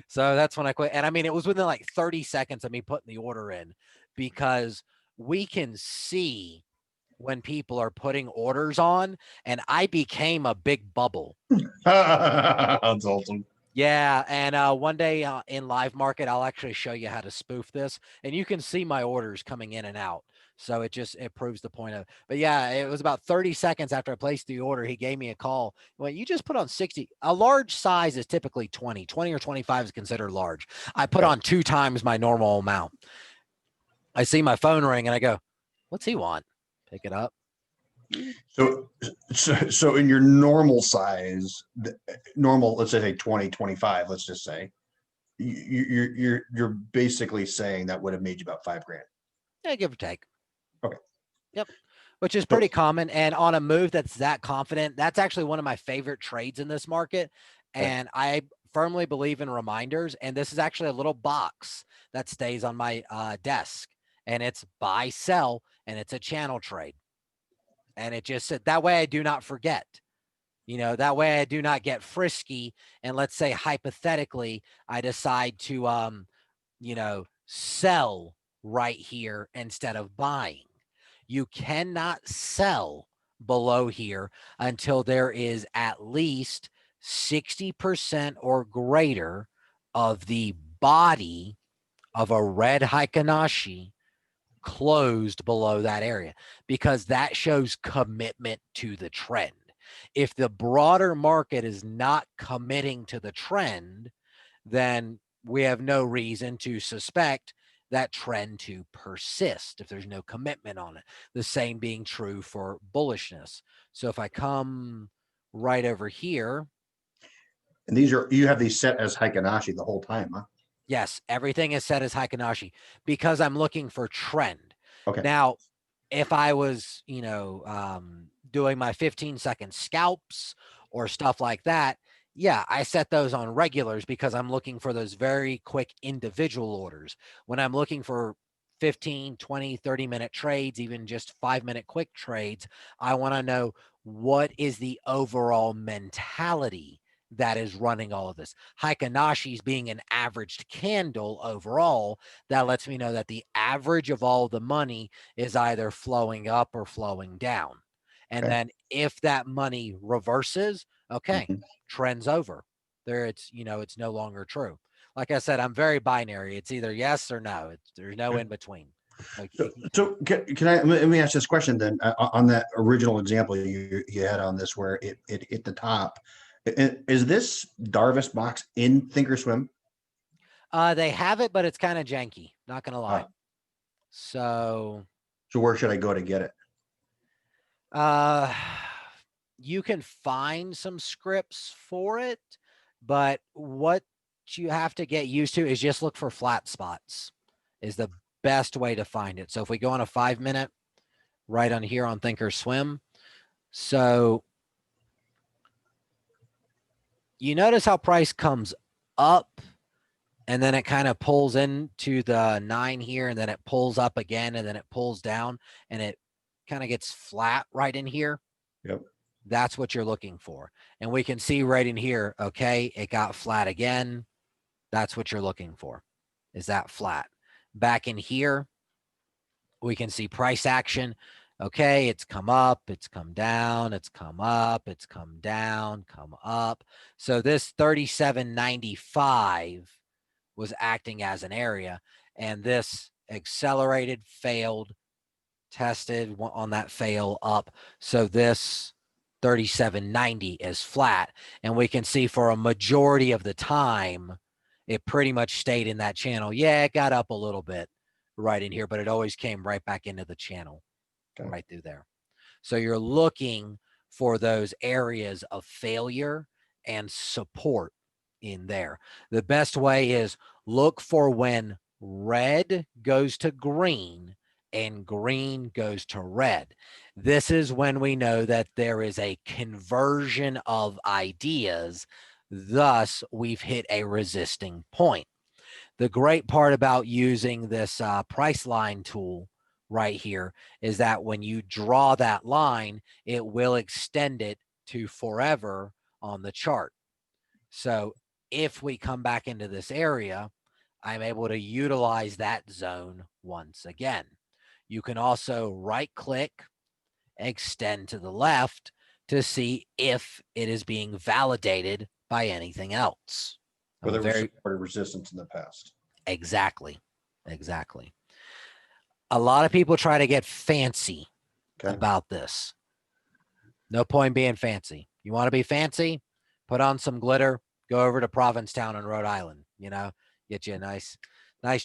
Speaker 2: So that's when I quit. And I mean, it was within like 30 seconds of me putting the order in because we can see when people are putting orders on, and I became a big bubble.
Speaker 1: That's awesome.
Speaker 2: Yeah, and one day in live market, I'll actually show you how to spoof this, and you can see my orders coming in and out. So it proves the point of. But yeah, it was about 30 seconds after I placed the order, he gave me a call. Well, you just put on 60. A large size is typically 20. 20 or 25 is considered large. I put
Speaker 1: Okay.
Speaker 2: on 2 times my normal amount. I see my phone ring and I go, "What's he want?" Pick it up.
Speaker 1: So in your normal size, normal, let's say 20, 25, let's just say, you're basically saying that would have made you about 5 grand.
Speaker 2: Yeah, give or take.
Speaker 1: Okay.
Speaker 2: Yep. Which is
Speaker 1: So
Speaker 2: pretty common. And on a move that's that confident, that's actually one of my favorite trades in this market.
Speaker 1: okay.
Speaker 2: And I firmly believe in reminders. And this is actually a little box that stays on my desk. And it's buy, sell, and it's a channel trade. And it just said that way I do not forget. That way I do not get frisky. And let's say hypothetically, I decide to sell right here instead of buying. You cannot sell below here until there is at least 60% or greater of the body of a red Heikinashi closed below that area, because that shows commitment to the trend. If the broader market is not committing to the trend, then we have no reason to suspect that trend to persist if there's no commitment on it. The same being true for bullishness. So if I come right over here,
Speaker 1: And these are, you have these set as Heikinashi the whole time, huh?
Speaker 2: yes, everything is set as Heikinashi because I'm looking for trend.
Speaker 1: Okay.
Speaker 2: Now, if I was, doing my 15-second scalps or stuff like that, yeah, I set those on regulars because I'm looking for those very quick individual orders. When I'm looking for 15, 20, 30-minute trades, even just 5-minute quick trades, I want to know what is the overall mentality that is running all of this. Heikinashi's being an averaged candle overall, that lets me know that the average of all the money is either flowing up or flowing down. And
Speaker 1: Okay.
Speaker 2: then if that money reverses, okay,
Speaker 1: Mhm.
Speaker 2: trend's over. There it's no longer true. Like I said, I'm very binary. It's either yes or no. There's no in between. Like,
Speaker 1: So can I, let me ask this question then, on that original example you had on this, where it hit the top. Is this Darvas box in Thinkorswim?
Speaker 2: they have it, but it's kind of janky, not gonna lie.
Speaker 1: Uh,
Speaker 2: So
Speaker 1: so where should I go to get it?
Speaker 2: Uh, you can find some scripts for it, but what you have to get used to is just look for flat spots is the best way to find it. So if we go on a 5-minute right on here on Thinkorswim, so you notice how price comes up and then it kind of pulls into the 9 here and then it pulls up again and then it pulls down and it kind of gets flat right in here.
Speaker 1: Yep.
Speaker 2: That's what you're looking for. And we can see right in here, okay, it got flat again. That's what you're looking for, is that flat. Back in here, we can see price action. Okay, it's come up, it's come down, it's come up, it's come down, come up. So this 37.95 was acting as an area, and this accelerated, failed, tested on that fail up. So this 37.90 is flat. And we can see for a majority of the time, it pretty much stayed in that channel. Yeah, it got up a little bit right in here, but it always came right back into the channel right through there. So you're looking for those areas of failure and support in there. The best way is look for when red goes to green and green goes to red. This is when we know that there is a conversion of ideas. Thus, we've hit a resisting point. The great part about using this price line tool right here is that when you draw that line, it will extend it to forever on the chart. So if we come back into this area, I'm able to utilize that zone once again. You can also right click, extend to the left to see if it is being validated by anything else.
Speaker 1: Where there was
Speaker 2: Very
Speaker 1: supported resistance in the past.
Speaker 2: exactly. A lot of people try to get fancy
Speaker 1: Okay.
Speaker 2: about this. No point being fancy. You want to be fancy? Put on some glitter, go over to Provincetown in Rhode Island, get you a nice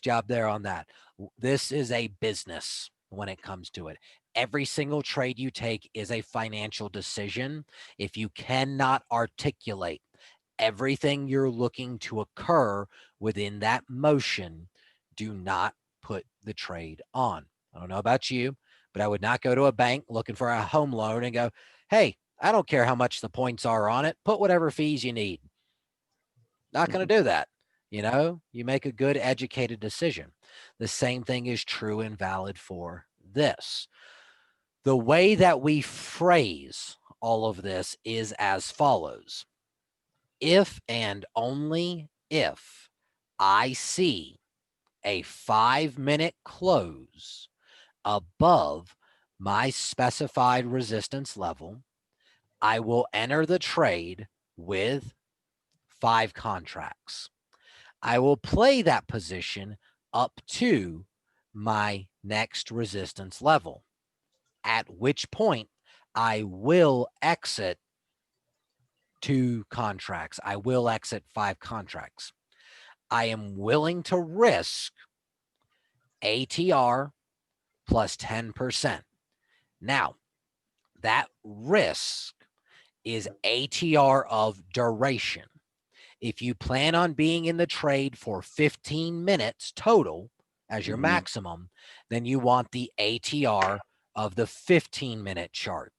Speaker 2: job there on that. This is a business when it comes to it. Every single trade you take is a financial decision. If you cannot articulate everything you're looking to occur within that motion, do not put the trade on. I don't know about you, but I would not go to a bank looking for a home loan and go, hey, I don't care how much the points are on it. Put whatever fees you need. Not going to do that. You make a good educated decision. The same thing is true and valid for this. The way that we phrase all of this is as follows. If and only if I see a 5-minute close above my specified resistance level, I will enter the trade with 5 contracts. I will play that position up to my next resistance level, at which point I will exit 2 contracts. I will exit 5 contracts. I am willing to risk ATR plus 10%. Now, that risk is ATR of duration. If you plan on being in the trade for 15 minutes total as your maximum, then you want the ATR of the 15-minute chart.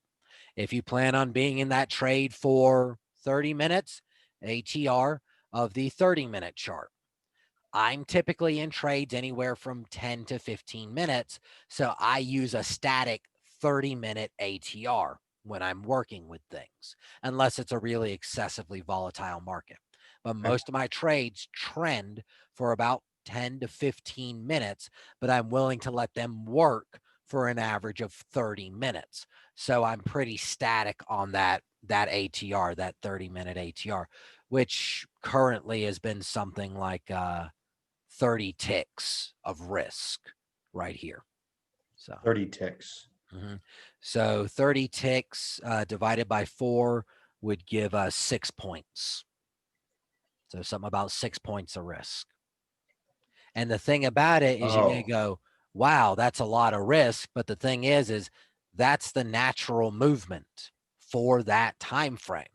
Speaker 2: If you plan on being in that trade for 30 minutes, ATR of the 30-minute chart. I'm typically in trades anywhere from 10 to 15 minutes, so I use a static 30-minute ATR when I'm working with things, unless it's a really excessively volatile market. But most of my trades trend for about 10 to 15 minutes, but I'm willing to let them work for an average of 30 minutes. So I'm pretty static on that ATR, that 30-minute ATR, which currently has been something like 30 ticks of risk right here. So
Speaker 1: 30 ticks.
Speaker 2: So 30 ticks divided by 4 would give us 6 points. So something about 6 points of risk. And the thing about it is, you may go, wow, that's a lot of risk. But the thing is that's the natural movement for that time frame.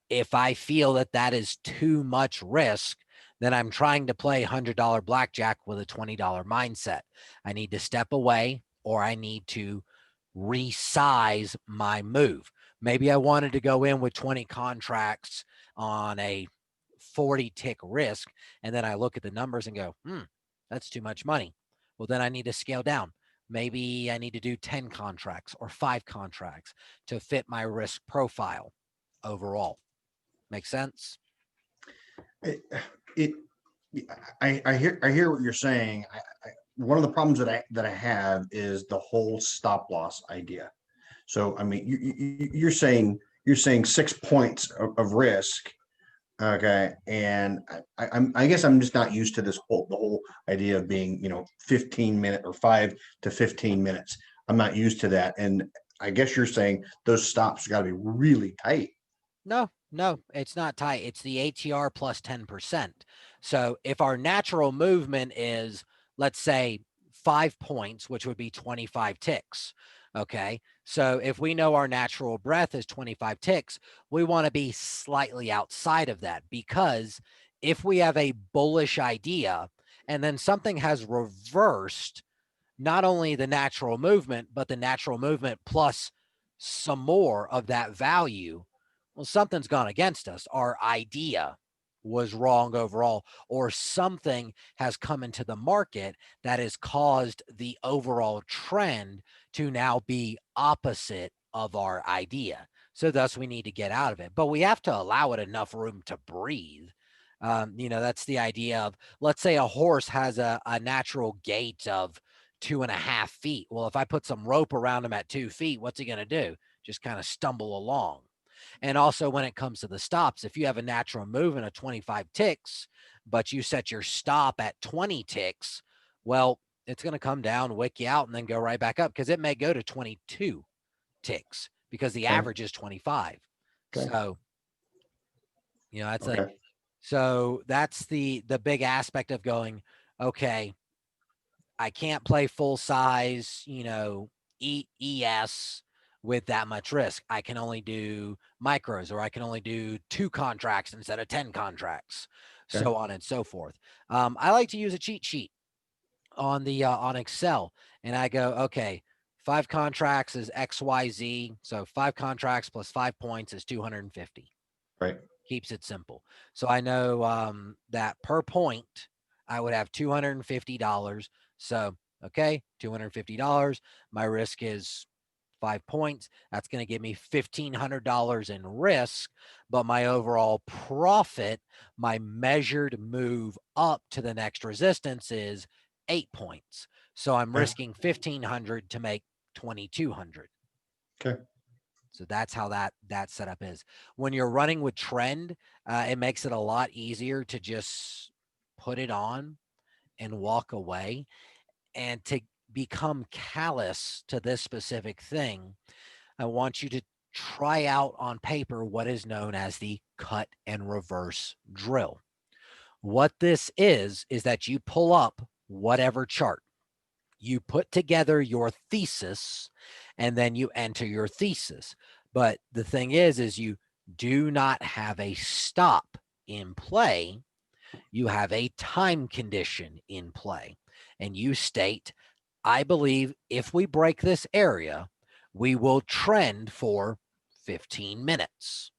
Speaker 2: If I feel that that is too much risk, then I'm trying to play $100 blackjack with a $20 mindset. I need to step away, or I need to resize my move. Maybe I wanted to go in with 20 contracts on a 40 tick risk, and then I look at the numbers and go, that's too much money. Well, then I need to scale down. Maybe I need to do 10 contracts or 5 contracts to fit my risk profile overall. Make sense?
Speaker 1: I hear what you're saying. One of the problems that I have is the whole stop loss idea. So I mean, you're saying 6 points of risk, okay? And I guess I'm just not used to the whole idea of being 15-minute or 5 to 15 minutes. I'm not used to that, and I guess you're saying those stops got to be really tight.
Speaker 2: No, it's not tight. It's the ATR plus 10%. So if our natural movement is, let's say, 5 points, which would be 25 ticks. Okay. So if we know our natural breath is 25 ticks, we want to be slightly outside of that, because if we have a bullish idea and then something has reversed not only the natural movement, but the natural movement plus some more of that value, well, something's gone against us. Our idea was wrong overall, or something has come into the market that has caused the overall trend to now be opposite of our idea. So thus we need to get out of it, but we have to allow it enough room to breathe. That's the idea of, let's say a horse has a natural gait of 2.5 feet. Well, if I put some rope around him at 2 feet, what's he going to do? Just kind of stumble along. And also when it comes to the stops, if you have a natural movement of 25 ticks, but you set your stop at 20 ticks, well, it's going to come down, wick you out, and then go right back up, because it may go to 22 ticks because the average is 25.
Speaker 1: Okay.
Speaker 2: So, that's
Speaker 1: Okay.
Speaker 2: so that's the big aspect of going, okay, I can't play full size, ES with that much risk. I can only do micros, or I can only do 2 contracts instead of 10 contracts,
Speaker 1: Okay.
Speaker 2: so on and so forth. I like to use a cheat sheet on Excel, and I go, okay, 5 contracts is XYZ. So 5 contracts plus 5 points is 250.
Speaker 1: Right.
Speaker 2: Keeps it simple. So I know that per point I would have $250. So, okay, $250. My risk is 5 points. That's going to give me $1,500 in risk, but my overall profit, my measured move up to the next resistance is 8 points. So I'm
Speaker 1: Okay.
Speaker 2: risking 1,500 to make 2,200.
Speaker 1: Okay.
Speaker 2: So that's how that setup is. When you're running with trend, it makes it a lot easier to just put it on and walk away. And to become callous to this specific thing, I want you to try out on paper what is known as the cut and reverse drill. What this is that you pull up whatever chart, you put together your thesis, and then you enter your thesis. But the thing is you do not have a stop in play. You have a time condition in play. And you state, I believe if we break this area, we will trend for 15 minutes.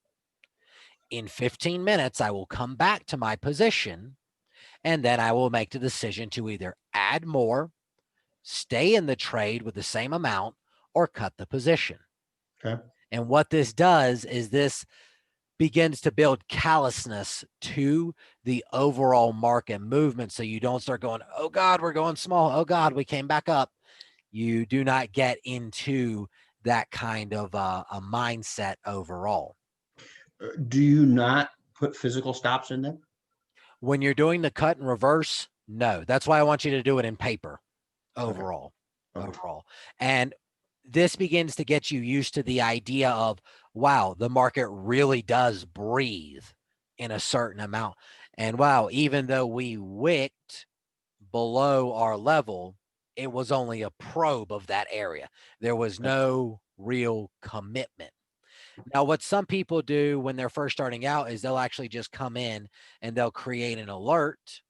Speaker 2: In 15 minutes, I will come back to my position, and then I will make the decision to either add more, stay in the trade with the same amount, or cut the position.
Speaker 1: Okay.
Speaker 2: And what this does is this begins to build callousness to the overall market movement. So you don't start going, oh God, we're going small. Oh God, we came back up. You do not get into that kind of a mindset overall.
Speaker 1: Do you not put physical stops in there?
Speaker 2: When you're doing the cut and reverse, no. That's why I want you to do it in paper overall.
Speaker 1: Okay.
Speaker 2: Overall. And this begins to get you used to the idea of, wow, the market really does breathe in a certain amount. And wow, even though we wicked below our level, it was only a probe of that area. There was no real commitment. Now, what some people do when they're first starting out is they'll actually just come in and they'll create an alert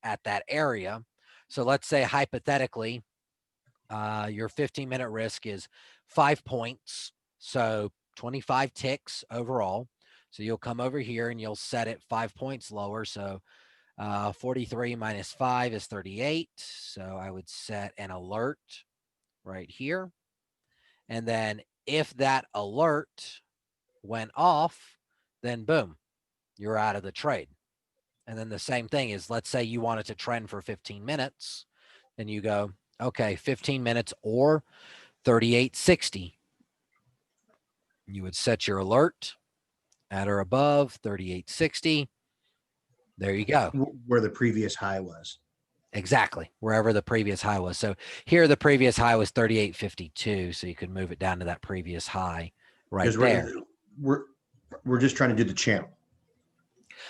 Speaker 2: at that area. So let's say hypothetically, your 15-minute risk is 5 points. So 25 ticks overall. So you'll come over here and you'll set it 5 points lower. So 43 minus 5 is 38. So I would set an alert right here. And then if that alert went off, then boom, you're out of the trade. And then the same thing is, let's say you wanted to trend for 15 minutes, then you go, okay, 15 minutes or 38.60. You would set your alert at or above 38.60. There you go.
Speaker 1: Where the previous high was.
Speaker 2: Exactly. Wherever the previous high was. So here, the previous high was 38.52. So you could move it down to that previous high right there.
Speaker 1: We're just trying to do the channel.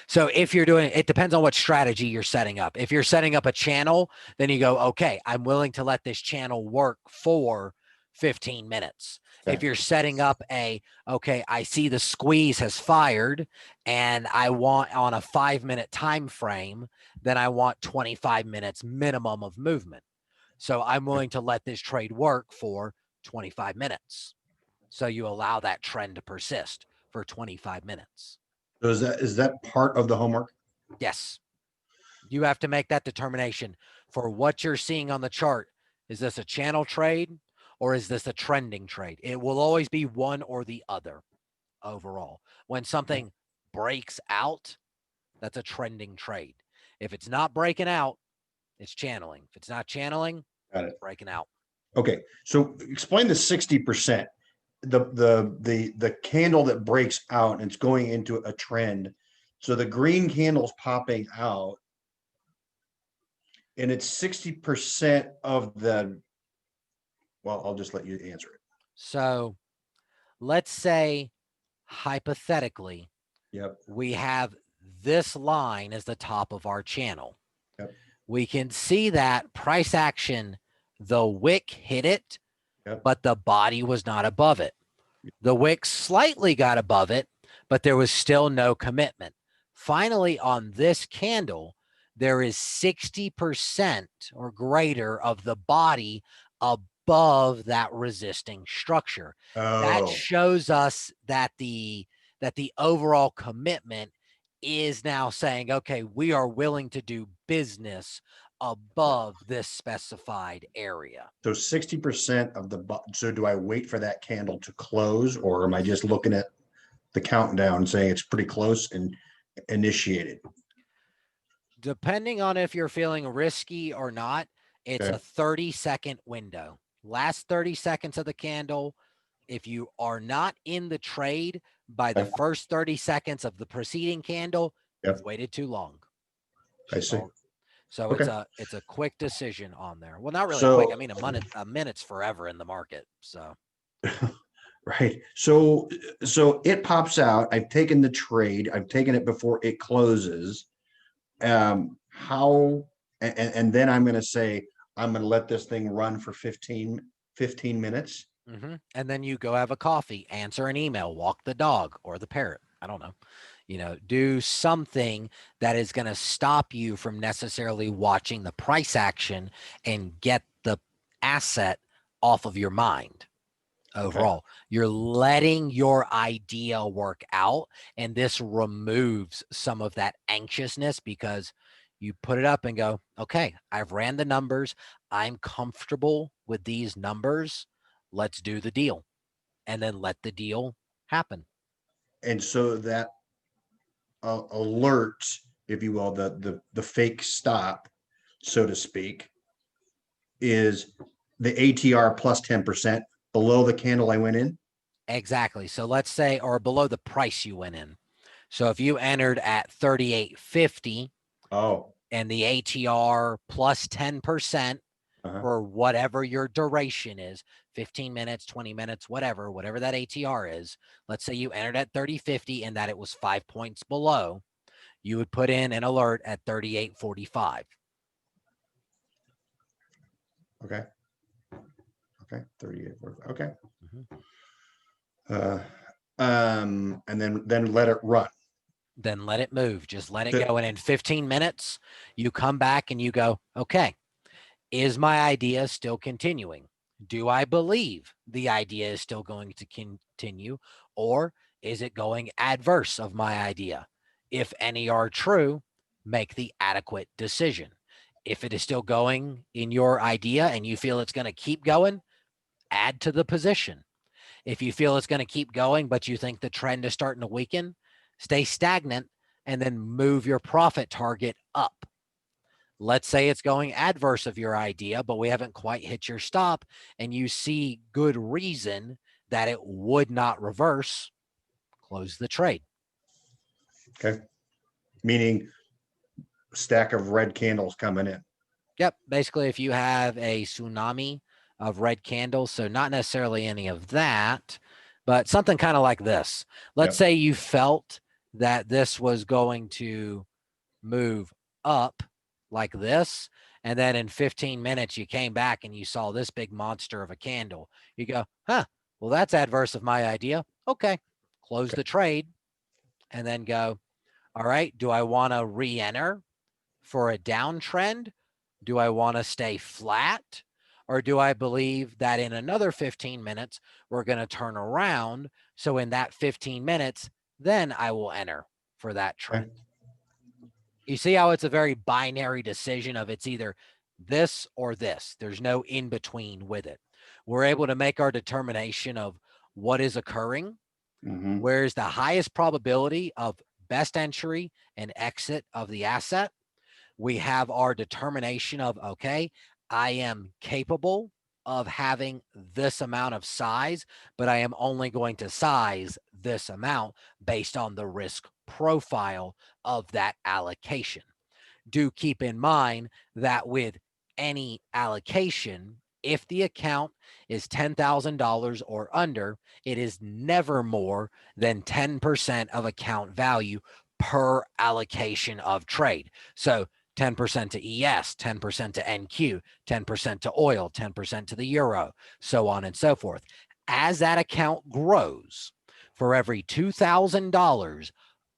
Speaker 2: So if you're doing, it depends on what strategy you're setting up. If you're setting up a channel, then you go, okay, I'm willing to let this channel work for 15 minutes.
Speaker 1: Okay.
Speaker 2: If you're setting up okay, I see the squeeze has fired and I want on a 5-minute time frame, then I want 25 minutes minimum of movement. So I'm willing to let this trade work for 25 minutes. So you allow that trend to persist for 25 minutes.
Speaker 1: So is that part of the homework?
Speaker 2: Yes. You have to make that determination for what you're seeing on the chart. Is this a channel trade or is this a trending trade? It will always be one or the other overall. When something breaks out, that's a trending trade. If it's not breaking out, it's channeling. If it's not channeling,
Speaker 1: Got it.
Speaker 2: Breaking out.
Speaker 1: Okay. So explain the 60%. The candle that breaks out and it's going into a trend. So the green candle's popping out and it's 60% of the, well, I'll just let you answer it.
Speaker 2: So let's say hypothetically,
Speaker 1: Yep.
Speaker 2: we have this line as the top of our channel.
Speaker 1: Yep.
Speaker 2: We can see that price action, the wick hit it,
Speaker 1: Yep.
Speaker 2: but the body was not above it. The wick slightly got above it, but there was still no commitment. Finally, on this candle, there is 60% or greater of the body above that resisting structure. That
Speaker 1: Oh,
Speaker 2: shows us that the overall commitment is now saying, okay, we are willing to do business above this specified area.
Speaker 1: so 60% of so do I wait for that candle to close or am I just looking at the countdown and saying it's pretty close and initiated?
Speaker 2: Depending on if you're feeling risky or not, it's
Speaker 1: Okay.
Speaker 2: a 30-second window. Last 30 seconds of the candle, If you are not in the trade by the
Speaker 1: Okay.
Speaker 2: first 30 seconds of the preceding candle,
Speaker 1: Yep.
Speaker 2: you've waited too long.
Speaker 1: I see.
Speaker 2: So
Speaker 1: Okay.
Speaker 2: it's a quick decision on there. Well, not really quick.
Speaker 1: So,
Speaker 2: I mean, a minute's forever in the market. So
Speaker 1: right. So it pops out. I've taken the trade. I've taken it before it closes. How, and then I'm going to say, I'm going to let this thing run for 15 minutes.
Speaker 2: and then you go have a coffee, answer an email, walk the dog or the parrot. I don't know. Do something that is going to stop you from necessarily watching the price action and get the asset off of your mind. Overall, you're letting your idea work out, and this removes some of that anxiousness because you put it up and go, okay, I've ran the numbers. I'm comfortable with these numbers. Let's do the deal, and then let the deal happen.
Speaker 1: And so that alert, if you will, the fake stop, so to speak, is the ATR plus 10% below the candle I went in.
Speaker 2: Exactly. So let's say, or below the price you went in. So if you entered at 38.50
Speaker 1: Oh,
Speaker 2: and the ATR plus 10%, for whatever your duration is, 15 minutes, 20 minutes, whatever that ATR is. Let's say you entered at 30.50 and that it was 5 points below. You would put in an alert at 38.45.
Speaker 1: Okay. 38. Okay. And then let it run.
Speaker 2: Then let it move. Just let it go. And in 15 minutes, you come back and you go, okay, is my idea still continuing? Do I believe the idea is still going to continue, or is it going adverse of my idea? If any are true, make the adequate decision. If it is still going in your idea and you feel it's going to keep going, add to the position. If you feel it's going to keep going, but you think the trend is starting to weaken, stay stagnant and then move your profit target up. Let's say it's going adverse of your idea, but we haven't quite hit your stop and you see good reason that it would not reverse, close the trade.
Speaker 1: Okay. Meaning stack of red candles coming in.
Speaker 2: Yep. Basically, if you have a tsunami of red candles, so not necessarily any of that, but something kind of like this. Let's say you felt that this was going to move up like this. And then in 15 minutes, you came back and you saw this big monster of a candle. You go, well, that's adverse of my idea. Okay. Close the trade and then go, all right, do I want to re-enter for a downtrend? Do I want to stay flat? Or do I believe that in another 15 minutes, we're going to turn around? So in that 15 minutes, then I will enter for that trend. You see how it's a very binary decision of it's either this or this. There's no in between with it. We're able to make our determination of what is occurring, where's the highest probability of best entry and exit of the asset. We have our determination of, okay, I am capable of having this amount of size, but I am only going to size this amount based on the risk profile of that allocation. Do keep in mind that with any allocation, if the account is $10,000 or under, it is never more than 10% of account value per allocation of trade. So 10% to ES, 10% to NQ, 10% to oil, 10% to the euro, so on and so forth. As that account grows, for every $2,000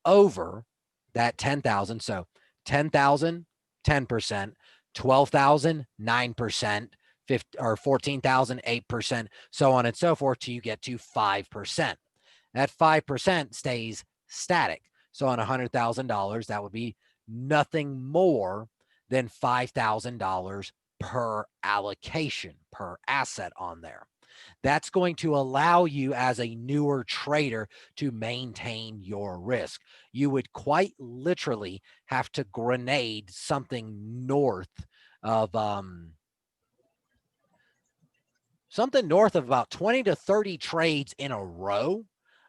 Speaker 2: over that 10,000, so 10,000, 10%, 12,000, 9%, 50, or 14,000, 8%, so on and so forth till you get to 5%. That 5% stays static. So on $100,000, that would be nothing more than $5,000 per allocation, per asset on there. That's going to allow you as a newer trader to maintain your risk. You would quite literally have to grenade something north of something north of about 20 to 30 trades in a row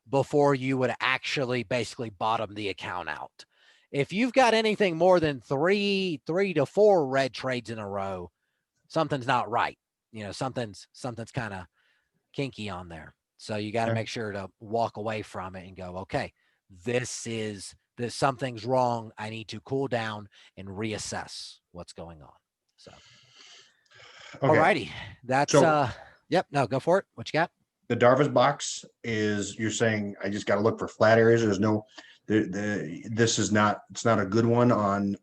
Speaker 2: before you would actually basically bottom the account out. If you've got anything more than three to four red trades in a row, something's not right. You know, something's kind of kinky on there. So you got to
Speaker 1: Okay.
Speaker 2: make sure to walk away from it and go, okay, this something's wrong. I need to cool down and reassess what's going on. So, all
Speaker 1: Okay.
Speaker 2: righty. That's
Speaker 1: So
Speaker 2: yep. No, go for it. What you got?
Speaker 1: the Darvas box is, you're saying I just got to look for flat areas. There's no, this is not, it's not a good one on,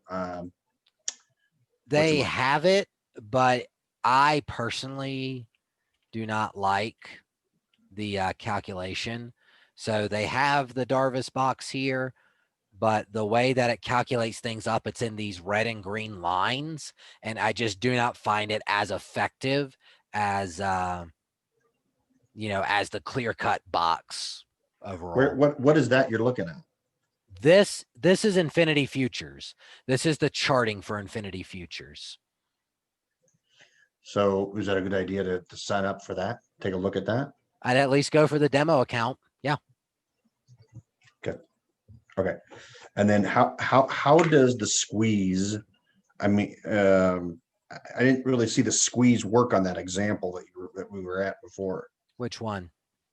Speaker 2: They
Speaker 1: whatchamacallit.
Speaker 2: have it, but I personally do not like the calculation. So they have the Darvis box here, but the way that it calculates things up, it's in these red and green lines. And I just do not find it as effective as, you know, as the clear cut box
Speaker 1: Where,
Speaker 2: overall.
Speaker 1: what is that you're looking at?
Speaker 2: This is Infinity Futures. This is the charting for Infinity Futures.
Speaker 1: So is that a good idea to sign up for that? Take a look at that?
Speaker 2: I'd at least go for the demo account. Yeah.
Speaker 1: Okay. And then how does the squeeze, I mean, I didn't really see the squeeze work on that example that we were at before,
Speaker 2: Which one?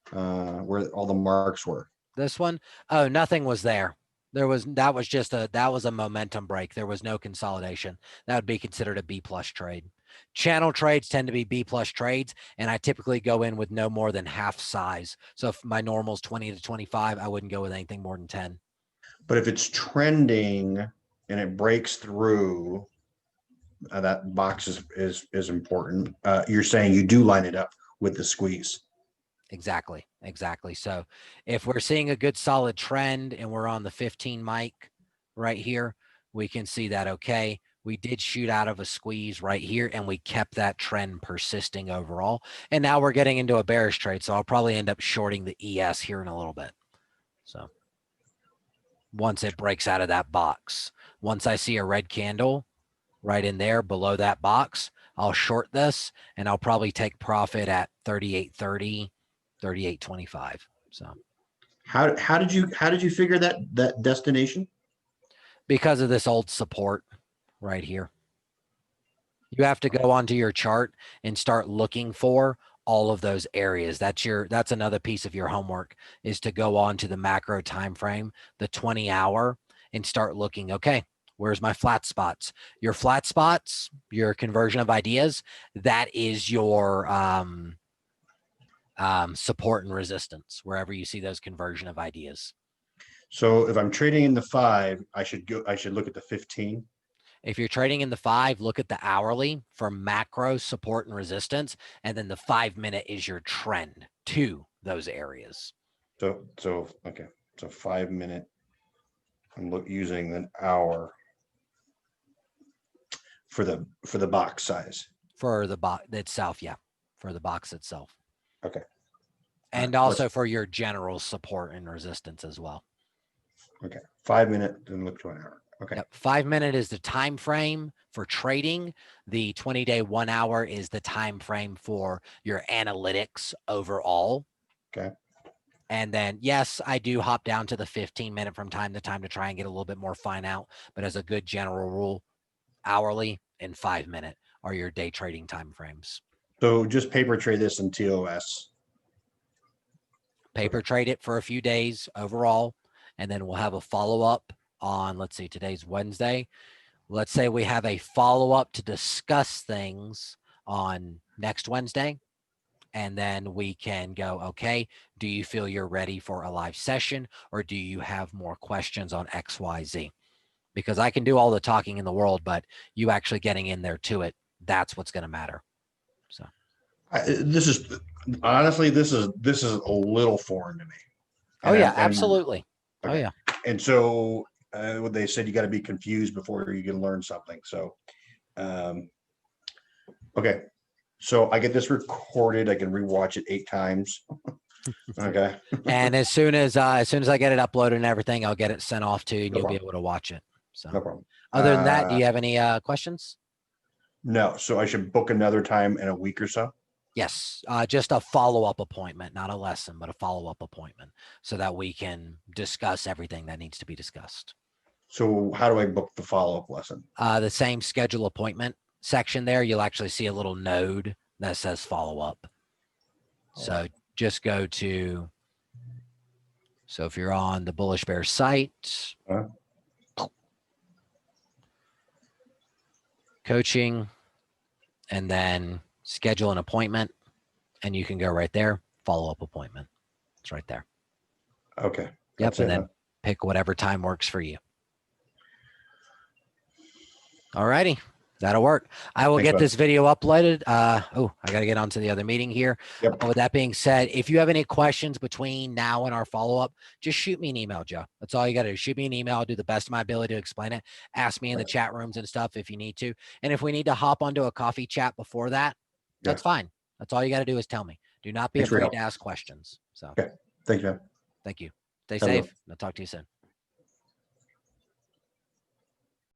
Speaker 1: where all the marks were.
Speaker 2: This one? Oh, nothing was there. That was a momentum break. There was no consolidation. That would be considered a B plus trade. Channel trades tend to be B plus trades, and I typically go in with no more than half size. So if my normal's 20 to 25, I wouldn't go with anything more than 10.
Speaker 1: But if it's trending and it breaks through, that box is important. You're saying you do line it up with the squeeze.
Speaker 2: Exactly. So if we're seeing a good solid trend and we're on the 15 mic right here, we can see that, okay, we did shoot out of a squeeze right here and we kept that trend persisting overall. And now we're getting into a bearish trade. So I'll probably end up shorting the ES here in a little bit. So once it breaks out of that box, once I see a red candle right in there below that box, I'll short this and I'll probably take profit at 38.30, 38.25. So
Speaker 1: How did you figure that destination?
Speaker 2: because of this old support right here, you have to go onto your chart and start looking for all of those areas. That's another piece of your homework, is to go on to the macro time frame, the 20-hour, and start looking, okay, where's my flat spots? Your flat spots, your conversion of ideas, that is your support and resistance, wherever you see those conversion of ideas.
Speaker 1: So if I'm trading in the 5, I should look at the 15.
Speaker 2: If you're trading in the 5, look at the hourly for macro support and resistance, and then the 5-minute is your trend to those areas.
Speaker 1: So okay. So 5-minute. I'm using an hour for the box size.
Speaker 2: For the box itself, yeah. For the box itself.
Speaker 1: Okay.
Speaker 2: And also for your general support and resistance as well.
Speaker 1: Okay. 5-minute, then look to an hour. Okay.
Speaker 2: Yep. 5-minute is the time frame for trading. The 20-day 1 hour is the time frame for your analytics overall.
Speaker 1: Okay.
Speaker 2: And then, yes, I do hop down to the 15-minute from time to time to try and get a little bit more fine out. But as a good general rule, hourly and 5-minute are your day trading time frames.
Speaker 1: So just paper trade this in TOS.
Speaker 2: Paper trade it for a few days overall, and then we'll have a follow-up on, let's see, today's Wednesday. Let's say we have a follow-up to discuss things on next Wednesday. And then we can go, okay, do you feel you're ready for a live session, or do you have more questions on XYZ? Because I can do all the talking in the world, but you actually getting in there to it, that's what's going to matter. So
Speaker 1: This is honestly, this is a little foreign to me.
Speaker 2: oh yeah, absolutely.
Speaker 1: Okay.
Speaker 2: Oh yeah.
Speaker 1: And so what they said, you got to be confused before you can learn something. So, okay. So I get this recorded. I can rewatch it 8 times. Okay.
Speaker 2: And as soon as I get it uploaded and everything, I'll get it sent off to you, and
Speaker 1: No
Speaker 2: you'll be
Speaker 1: problem.
Speaker 2: able to watch it. So
Speaker 1: No problem.
Speaker 2: other than that, do you have any questions?
Speaker 1: No. So I should book another time in a week or so.
Speaker 2: Yes, just a follow-up appointment, not a lesson, but a follow-up appointment so that we can discuss everything that needs to be discussed.
Speaker 1: So how do I book the follow-up lesson?
Speaker 2: The same schedule appointment section there, you'll actually see a little node that says follow-up. So just go to, so if you're on the Bullish Bear site, coaching, and then schedule an appointment, and you can go right there, follow-up appointment. It's right there.
Speaker 1: Okay.
Speaker 2: Yep, and then pick whatever time works for you. All righty. That'll work. I will get this video uploaded. Oh, I got to get on to the other meeting here.
Speaker 1: Yep.
Speaker 2: With that being said, if you have any questions between now and our follow-up, just shoot me an email, Joe. That's all you got to do. Shoot me an email. I'll do the best of my ability to explain it. Ask me in the chat rooms and stuff if you need to. And if we need to hop onto a coffee chat before that, that's fine. That's all you got to do is tell me. Do not be afraid to ask questions. So,
Speaker 1: okay. Thank you, man.
Speaker 2: Thank you. Stay safe. I'll talk to you soon.